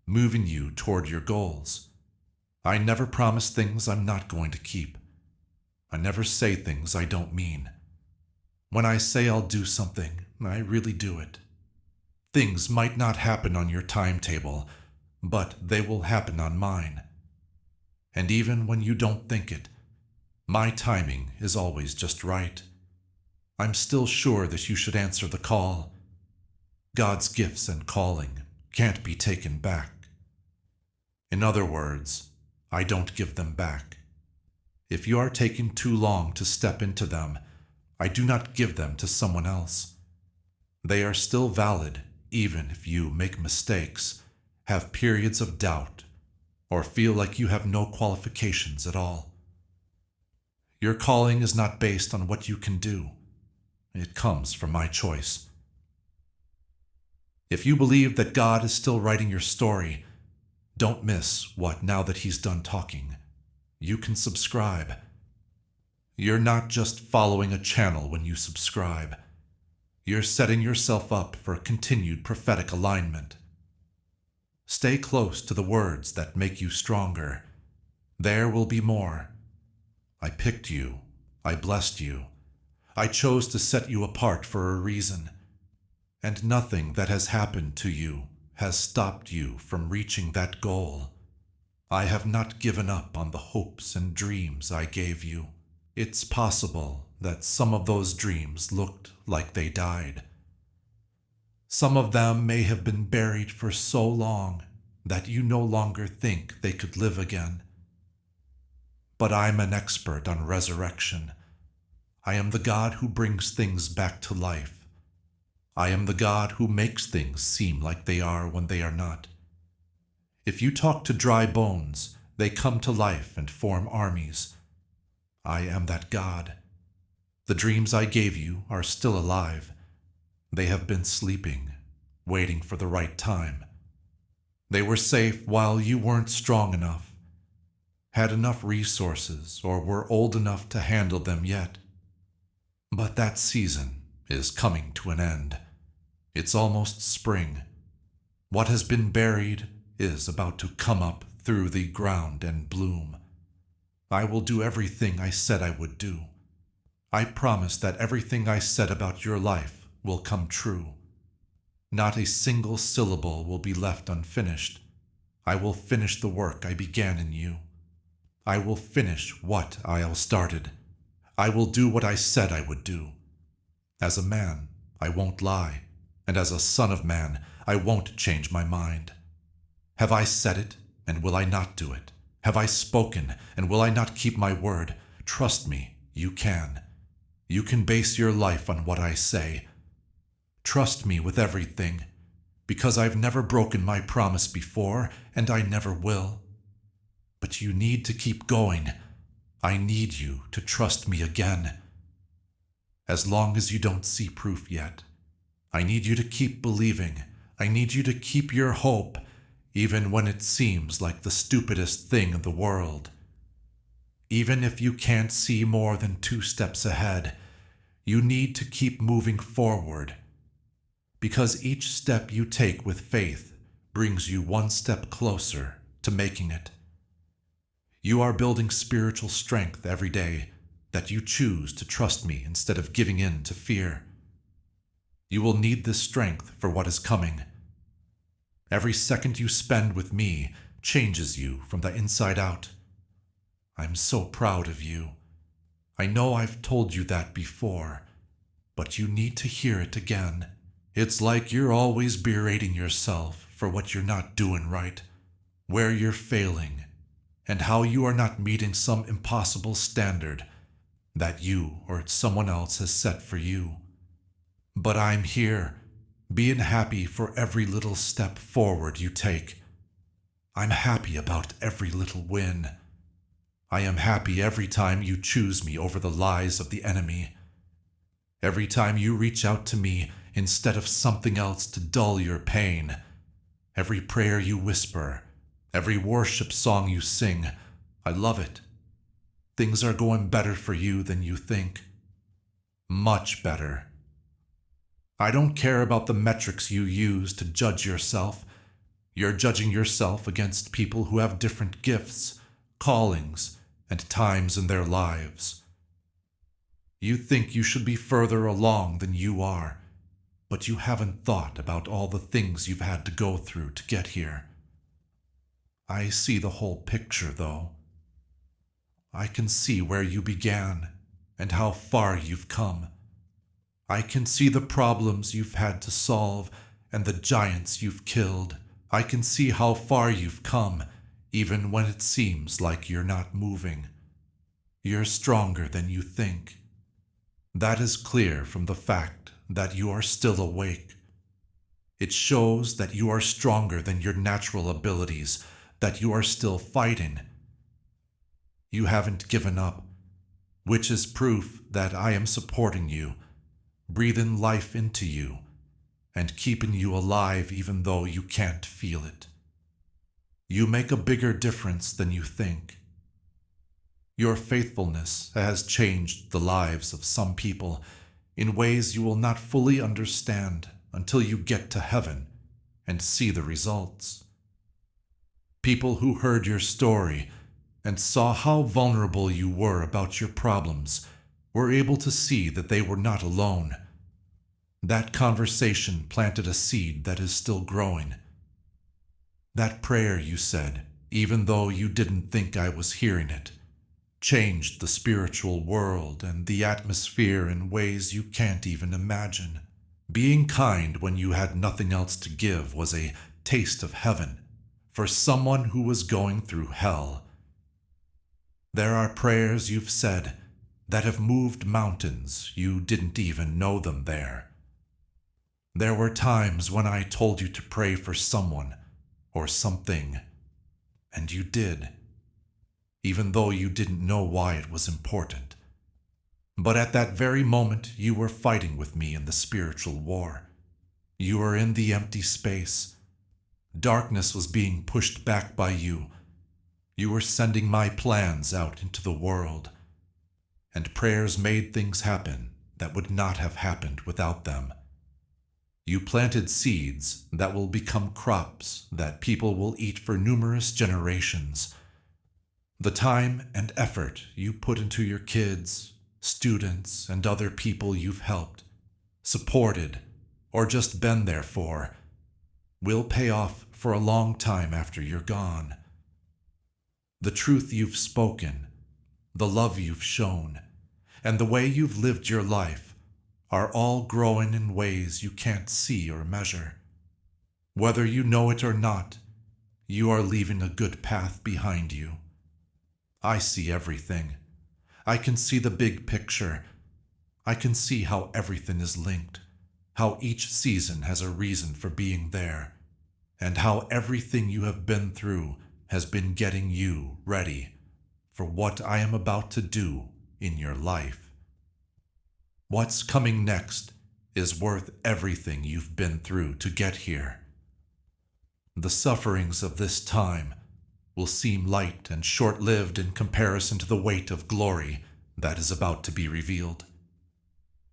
moving you toward your goals. I never promise things I'm not going to keep. I never say things I don't mean. When I say I'll do something, I really do it. Things might not happen on your timetable, but they will happen on mine. And even when you don't think it, my timing is always just right. I'm still sure that you should answer the call. God's gifts and calling can't be taken back. In other words, I don't give them back. If you are taking too long to step into them, I do not give them to someone else. They are still valid even if you make mistakes, have periods of doubt, or feel like you have no qualifications at all. Your calling is not based on what you can do. It comes from my choice. If you believe that God is still writing your story, don't miss what now that He's done talking. You can subscribe. You're not just following a channel when you subscribe. You're setting yourself up for a continued prophetic alignment. Stay close to the words that make you stronger. There will be more. I picked you. I blessed you. I chose to set you apart for a reason. And nothing that has happened to you has stopped you from reaching that goal. I have not given up on the hopes and dreams I gave you. It's possible that some of those dreams looked like they died. Some of them may have been buried for so long that you no longer think they could live again. But I'm an expert on resurrection. I am the God who brings things back to life. I am the God who makes things seem like they are when they are not. If you talk to dry bones, they come to life and form armies. I am that God. The dreams I gave you are still alive. They have been sleeping, waiting for the right time. They were safe while you weren't strong enough, had enough resources, or were old enough to handle them yet. But that season is coming to an end. It's almost spring. What has been buried is about to come up through the ground and bloom. I will do everything I said I would do. I promise that everything I said about your life will come true. Not a single syllable will be left unfinished. I will finish the work I began in you. I will finish what I started. I will do what I said I would do. As a man, I won't lie, and as a son of man, I won't change my mind. Have I said it, and will I not do it? Have I spoken, and will I not keep my word? Trust me, you can. You can base your life on what I say. Trust me with everything, because I've never broken my promise before, and I never will. But you need to keep going. I need you to trust me again. As long as you don't see proof yet, I need you to keep believing. I need you to keep your hope, even when it seems like the stupidest thing in the world. Even if you can't see more than 2 steps ahead, you need to keep moving forward, because each step you take with faith brings you 1 step closer to making it. You are building spiritual strength every day that you choose to trust me instead of giving in to fear. You will need this strength for what is coming. Every second you spend with me changes you from the inside out. I'm so proud of you. I know I've told you that before, but you need to hear it again. It's like you're always berating yourself for what you're not doing right, where you're failing, and how you are not meeting some impossible standard that you or someone else has set for you. But I'm here, being happy for every little step forward you take. I'm happy about every little win. I am happy every time you choose me over the lies of the enemy. Every time you reach out to me instead of something else to dull your pain. Every prayer you whisper, every worship song you sing, I love it. Things are going better for you than you think. Much better. I don't care about the metrics you use to judge yourself. You're judging yourself against people who have different gifts, callings, and times in their lives. You think you should be further along than you are, but you haven't thought about all the things you've had to go through to get here. I see the whole picture, though. I can see where you began and how far you've come. I can see the problems you've had to solve and the giants you've killed. I can see how far you've come, even when it seems like you're not moving. You're stronger than you think. That is clear from the fact that you are still awake. It shows that you are stronger than your natural abilities, that you are still fighting. You haven't given up, which is proof that I am supporting you, breathing life into you, and keeping you alive even though you can't feel it. You make a bigger difference than you think. Your faithfulness has changed the lives of some people in ways you will not fully understand until you get to heaven and see the results. People who heard your story and saw how vulnerable you were about your problems were able to see that they were not alone. That conversation planted a seed that is still growing. That prayer you said, even though you didn't think I was hearing it, changed the spiritual world and the atmosphere in ways you can't even imagine. Being kind when you had nothing else to give was a taste of heaven for someone who was going through hell. There are prayers you've said that have moved mountains. You didn't even know them there. There were times when I told you to pray for someone or something, and you did, even though you didn't know why it was important. But at that very moment, you were fighting with me in the spiritual war. You were in the empty space. Darkness was being pushed back by you. You were sending my plans out into the world, and prayers made things happen that would not have happened without them. You planted seeds that will become crops that people will eat for numerous generations. The time and effort you put into your kids, students, and other people you've helped, supported, or just been there for, will pay off for a long time after you're gone. The truth you've spoken, the love you've shown, and the way you've lived your life are all growing in ways you can't see or measure. Whether you know it or not, you are leaving a good path behind you. I see everything. I can see the big picture. I can see how everything is linked, how each season has a reason for being there, and how everything you have been through has been getting you ready for what I am about to do in your life. What's coming next is worth everything you've been through to get here. The sufferings of this time will seem light and short-lived in comparison to the weight of glory that is about to be revealed.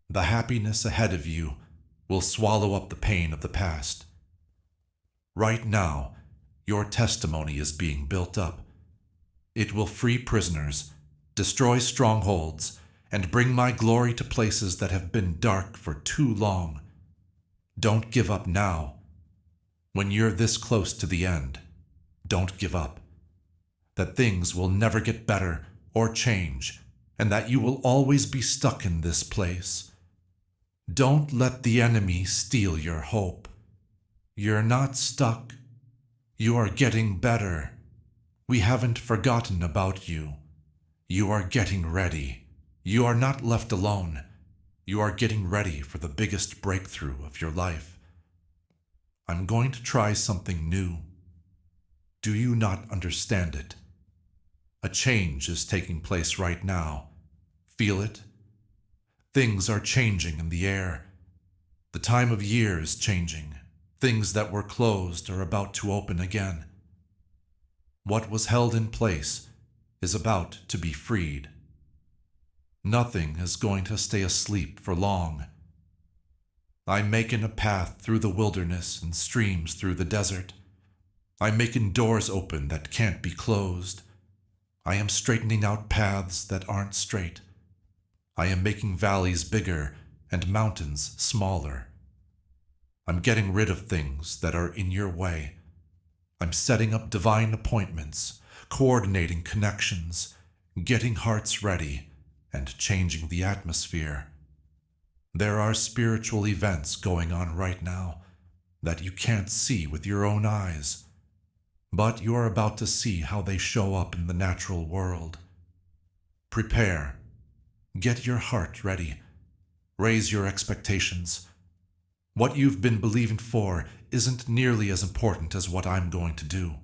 The happiness ahead of you will swallow up the pain of the past. Right now, your testimony is being built up. It will free prisoners, destroy strongholds, and bring my glory to places that have been dark for too long. Don't give up now. When you're this close to the end, don't give up. That things will never get better or change, and that you will always be stuck in this place. Don't let the enemy steal your hope. You're not stuck. You are getting better. We haven't forgotten about you. You are getting ready. You are not left alone. You are getting ready for the biggest breakthrough of your life. I'm going to try something new. Do you not understand it? A change is taking place right now. Feel it? Things are changing in the air. The time of year is changing. Things that were closed are about to open again. What was held in place is about to be freed. Nothing is going to stay asleep for long. I'm making a path through the wilderness and streams through the desert. I'm making doors open that can't be closed. I am straightening out paths that aren't straight. I am making valleys bigger and mountains smaller. I'm getting rid of things that are in your way. I'm setting up divine appointments, coordinating connections, getting hearts ready, and changing the atmosphere. There are spiritual events going on right now that you can't see with your own eyes, but you're about to see how they show up in the natural world. Prepare. Get your heart ready. Raise your expectations. What you've been believing for isn't nearly as important as what I'm going to do.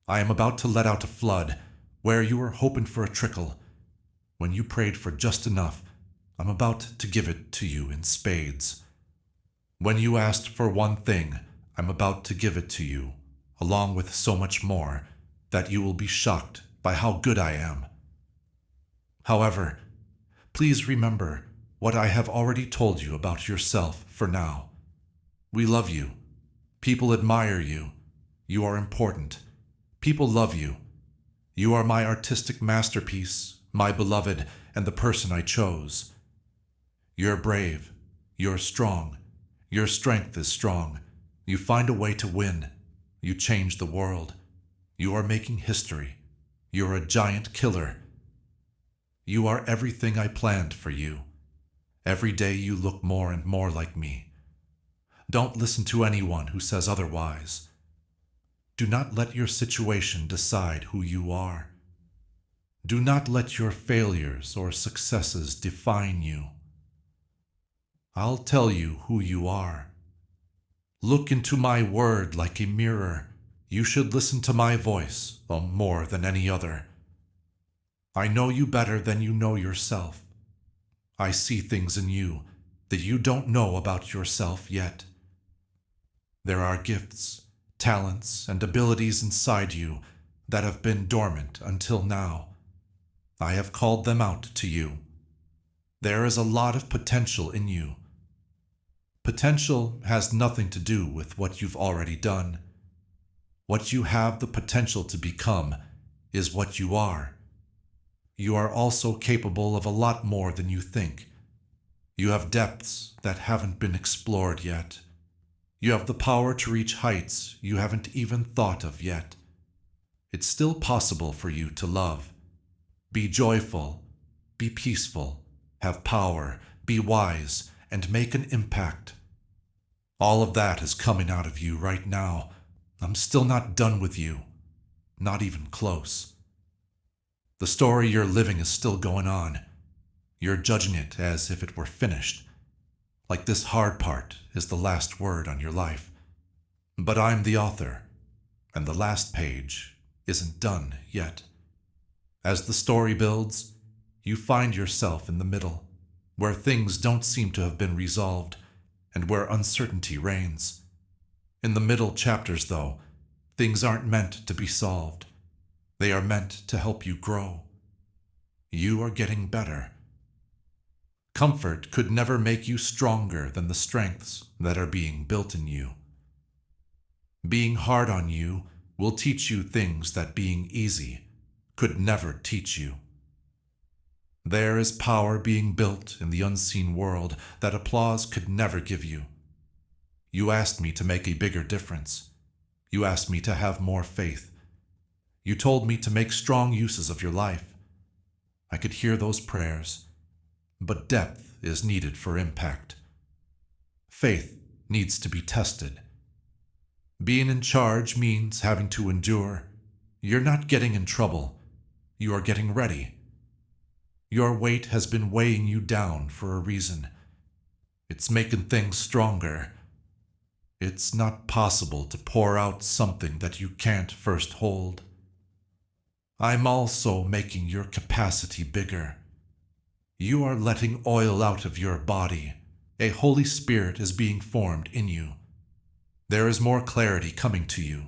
I am about to let out a flood where you were hoping for a trickle. When you prayed for just enough, I'm about to give it to you in spades. When you asked for one thing, I'm about to give it to you, along with so much more, that you will be shocked by how good I am. However, please remember what I have already told you about yourself for now. We love you. People admire you. You are important. People love you. You are my artistic masterpiece, my beloved, and the person I chose. You're brave. You're strong. Your strength is strong. You find a way to win. You change the world. You are making history. You're a giant killer. You are everything I planned for you. Every day you look more and more like me. Don't listen to anyone who says otherwise. Do not let your situation decide who you are. Do not let your failures or successes define you. I'll tell you who you are. Look into my word like a mirror. You should listen to my voice more than any other. I know you better than you know yourself. I see things in you that you don't know about yourself yet. There are gifts, talents, and abilities inside you that have been dormant until now. I have called them out to you. There is a lot of potential in you. Potential has nothing to do with what you've already done. What you have the potential to become is what you are. You are also capable of a lot more than you think. You have depths that haven't been explored yet. You have the power to reach heights you haven't even thought of yet. It's still possible for you to love. Be joyful, be peaceful, have power, be wise, and make an impact. All of that is coming out of you right now. I'm still not done with you. Not even close. The story you're living is still going on. You're judging it as if it were finished. Like this hard part is the last word on your life. But I'm the author, and the last page isn't done yet. As the story builds, you find yourself in the middle, where things don't seem to have been resolved, and where uncertainty reigns. In the middle chapters, though, things aren't meant to be solved. They are meant to help you grow. You are getting better. Comfort could never make you stronger than the strengths that are being built in you. Being hard on you will teach you things that being easy could never teach you. There is power being built in the unseen world that applause could never give you. You asked me to make a bigger difference. You asked me to have more faith. You told me to make strong uses of your life. I could hear those prayers, but depth is needed for impact. Faith needs to be tested. Being in charge means having to endure. You're not getting in trouble. You are getting ready. Your weight has been weighing you down for a reason. It's making things stronger. It's not possible to pour out something that you can't first hold. I'm also making your capacity bigger. You are letting oil out of your body. A Holy Spirit is being formed in you. There is more clarity coming to you.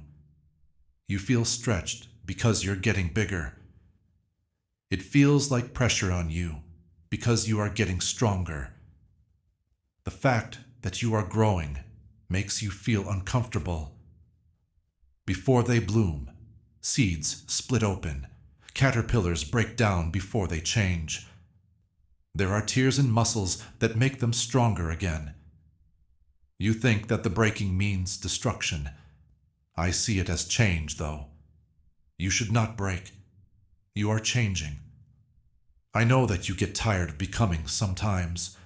You feel stretched because you're getting bigger. It feels like pressure on you because you are getting stronger. The fact that you are growing makes you feel uncomfortable. Before they bloom, seeds split open, caterpillars break down before they change. There are tears in muscles that make them stronger again. You think that the breaking means destruction. I see it as change, though. You should not break. You are changing. I know that you get tired of becoming sometimes.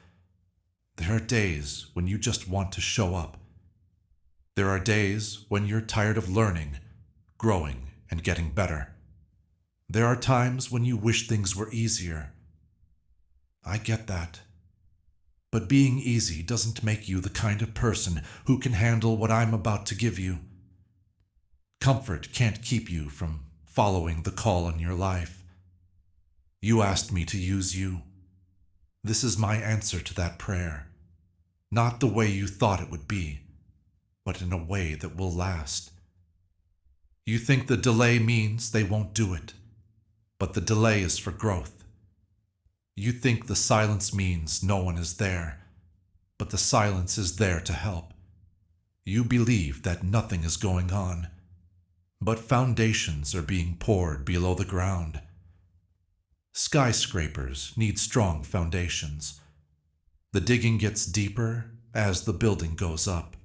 There are days when you just want to show up. There are days when you're tired of learning, growing, and getting better. There are times when you wish things were easier. I get that. But being easy doesn't make you the kind of person who can handle what I'm about to give you. Comfort can't keep you from following the call on your life. You asked me to use you. This is my answer to that prayer. Not the way you thought it would be, but in a way that will last. You think the delay means they won't do it, but the delay is for growth. You think the silence means no one is there, but the silence is there to help. You believe that nothing is going on, but foundations are being poured below the ground. Skyscrapers need strong foundations. The digging gets deeper as the building goes up.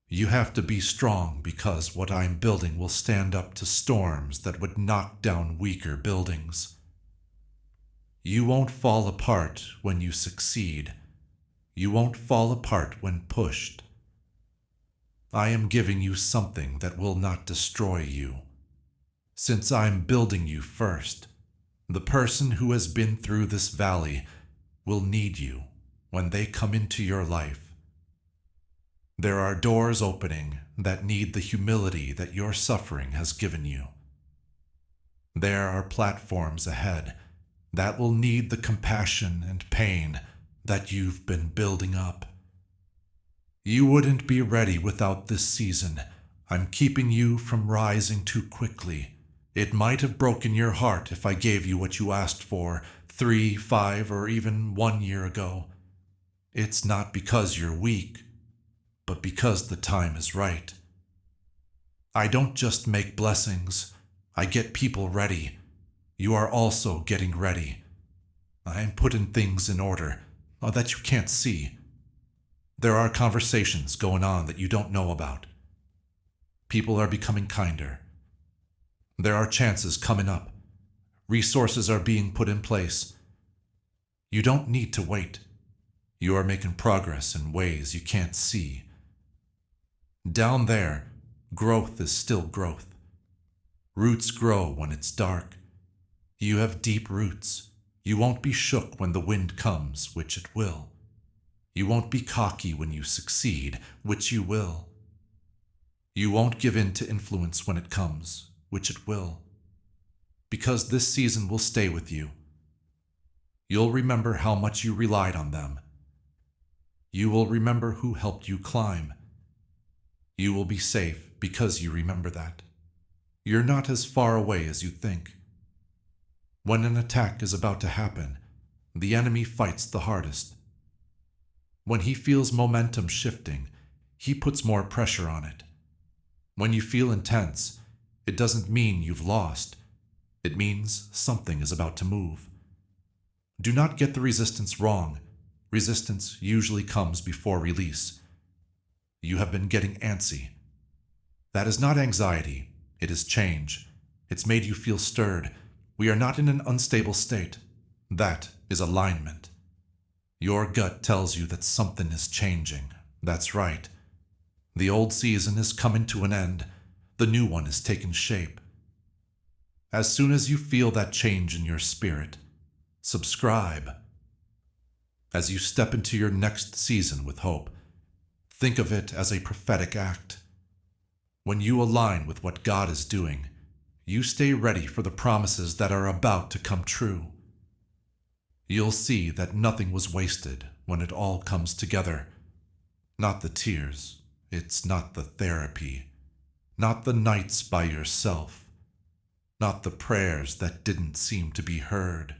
You have to be strong because what I'm building will stand up to storms that would knock down weaker buildings. You won't fall apart when you succeed. You won't fall apart when pushed. I am giving you something that will not destroy you. Since I'm building you first, the person who has been through this valley will need you when they come into your life. There are doors opening that need the humility that your suffering has given you. There are platforms ahead that will need the compassion and pain that you've been building up. You wouldn't be ready without this season. I'm keeping you from rising too quickly. It might have broken your heart if I gave you what you asked for 3, 5, or even 1 year ago. It's not because you're weak, but because the time is right. I don't just make blessings. I get people ready. You are also getting ready. I am putting things in order that you can't see. There are conversations going on that you don't know about. People are becoming kinder. There are chances coming up. Resources are being put in place. You don't need to wait. You are making progress in ways you can't see. Down there, growth is still growth. Roots grow when it's dark. You have deep roots. You won't be shook when the wind comes, which it will. You won't be cocky when you succeed, which you will. You won't give in to influence when it comes, which it will. Because this season will stay with you. You'll remember how much you relied on them. You will remember who helped you climb. You will be safe because you remember that. You're not as far away as you think. When an attack is about to happen, the enemy fights the hardest. When he feels momentum shifting, he puts more pressure on it. When you feel intense, it doesn't mean you've lost. It means something is about to move. Do not get the resistance wrong. Resistance usually comes before release. You have been getting antsy. That is not anxiety. It is change. It's made you feel stirred. We are not in an unstable state. That is alignment. Your gut tells you that something is changing. That's right. The old season is coming to an end. The new one is taking shape. As soon as you feel that change in your spirit, subscribe. As you step into your next season with hope, think of it as a prophetic act. When you align with what God is doing, you stay ready for the promises that are about to come true. You'll see that nothing was wasted when it all comes together. Not the tears, it's not the therapy, not the nights by yourself, not the prayers that didn't seem to be heard,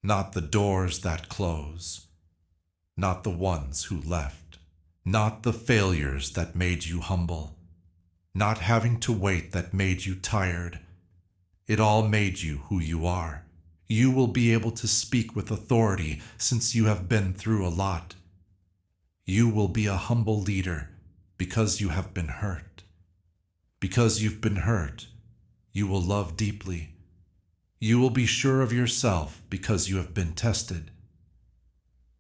not the doors that close, not the ones who left, not the failures that made you humble, not having to wait that made you tired. It all made you who you are. You will be able to speak with authority since you have been through a lot. You will be a humble leader because you have been hurt. Because you've been hurt, you will love deeply. You will be sure of yourself because you have been tested.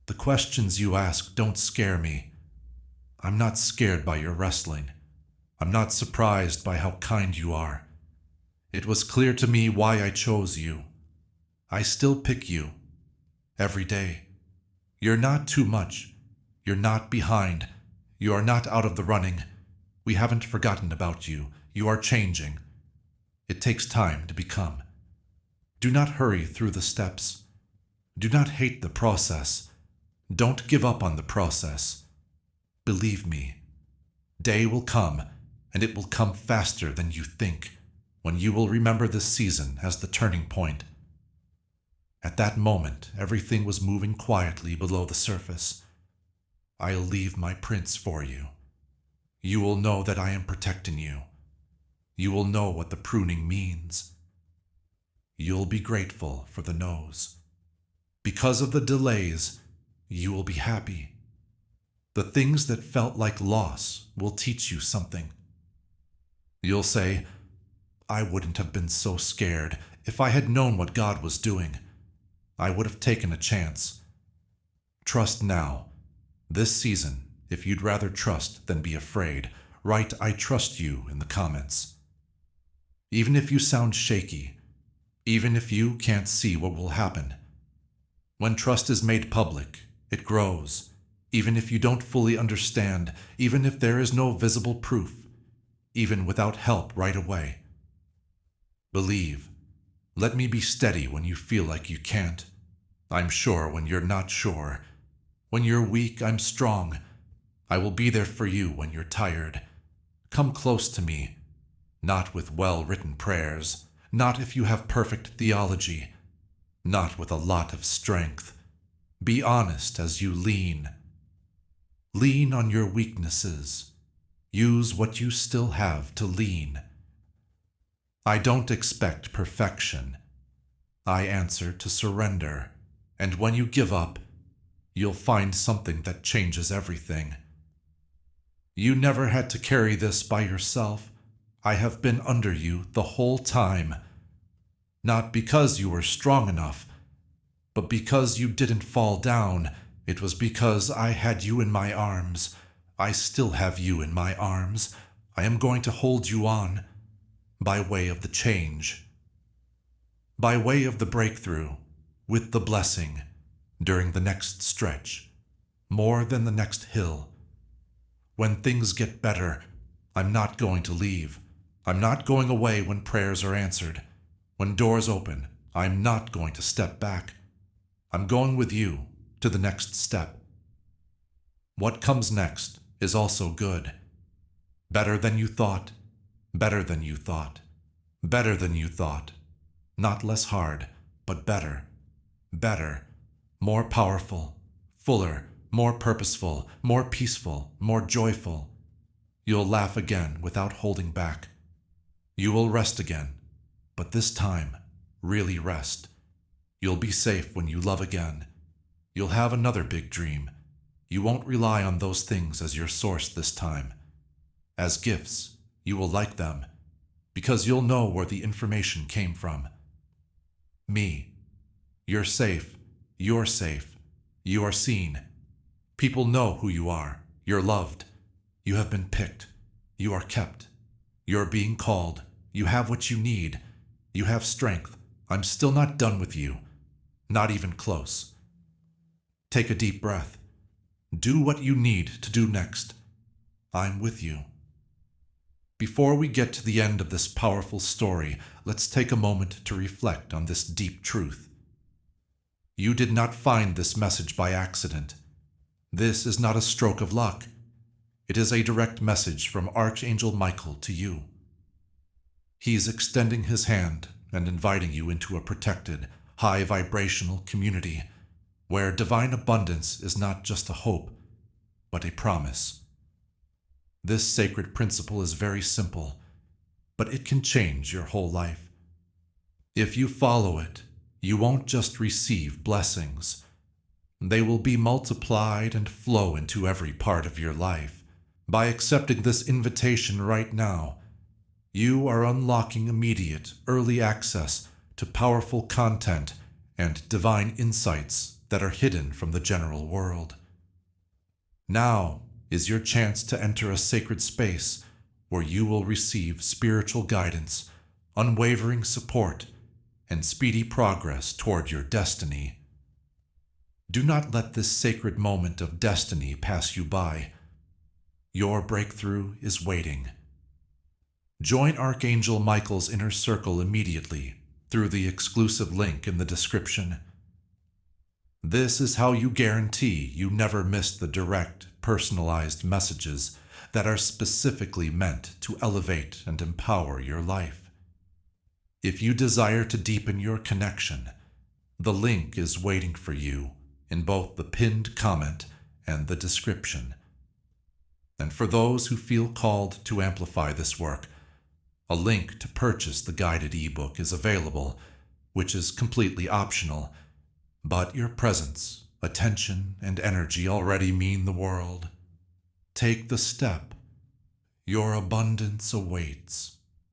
The questions you ask don't scare me. I'm not scared by your wrestling. I'm not surprised by how kind you are. It was clear to me why I chose you. I still pick you. Every day. You're not too much. You're not behind. You are not out of the running. We haven't forgotten about you. You are changing. It takes time to become. Do not hurry through the steps. Do not hate the process. Don't give up on the process. Believe me. Day will come, and it will come faster than you think, when you will remember this season as the turning point. At that moment, everything was moving quietly below the surface. I'll leave my prints for you. You will know that I am protecting you. You will know what the pruning means. You'll be grateful for the no's. Because of the delays, you will be happy. The things that felt like loss will teach you something. You'll say, I wouldn't have been so scared if I had known what God was doing. I would have taken a chance. Trust now. This season, if you'd rather trust than be afraid, write I trust you in the comments. Even if you sound shaky, even if you can't see what will happen. When trust is made public, it grows. Even if you don't fully understand, even if there is no visible proof, even without help right away. Believe. Let me be steady when you feel like you can't. I'm sure when you're not sure. When you're weak, I'm strong. I will be there for you when you're tired. Come close to me, not with well-written prayers, not if you have perfect theology, not with a lot of strength. Be honest as you lean. Lean on your weaknesses. Use what you still have to lean. I don't expect perfection. I answer to surrender, and when you give up, you'll find something that changes everything. You never had to carry this by yourself. I have been under you the whole time. Not because you were strong enough, but because you didn't fall down. It was because I had you in my arms. I still have you in my arms. I am going to hold you on, by way of the change, by way of the breakthrough, with the blessing, during the next stretch, more than the next hill. When things get better, I'm not going to leave. I'm not going away when prayers are answered. When doors open, I'm not going to step back. I'm going with you to the next step. What comes next is also good. Better than you thought, better than you thought, better than you thought. Not less hard, but better, better, more powerful, fuller, more purposeful, more peaceful, more joyful. You'll laugh again without holding back. You will rest again, but this time, really rest. You'll be safe when you love again. You'll have another big dream. You won't rely on those things as your source this time. As gifts, you will like them, because you'll know where the information came from. Me. You're safe. You're safe. You are seen. People know who you are. You're loved. You have been picked. You are kept. You're being called. You have what you need. You have strength. I'm still not done with you. Not even close. Take a deep breath. Do what you need to do next. I'm with you. Before we get to the end of this powerful story, let's take a moment to reflect on this deep truth. You did not find this message by accident. This is not a stroke of luck. It is a direct message from Archangel Michael to you. He is extending his hand and inviting you into a protected, high-vibrational community where divine abundance is not just a hope, but a promise. This sacred principle is very simple, but it can change your whole life. If you follow it, you won't just receive blessings. They will be multiplied and flow into every part of your life. By accepting this invitation right now, you are unlocking immediate, early access to powerful content and divine insights that are hidden from the general world. Now is your chance to enter a sacred space where you will receive spiritual guidance, unwavering support, and speedy progress toward your destiny. Do not let this sacred moment of destiny pass you by. Your breakthrough is waiting. Join Archangel Michael's inner circle immediately through the exclusive link in the description. This is how you guarantee you never miss the direct, personalized messages that are specifically meant to elevate and empower your life. If you desire to deepen your connection, the link is waiting for you in both the pinned comment and the description. And for those who feel called to amplify this work, a link to purchase the guided ebook is available, which is completely optional, but your presence, attention, and energy already mean the world. Take the step. Your abundance awaits.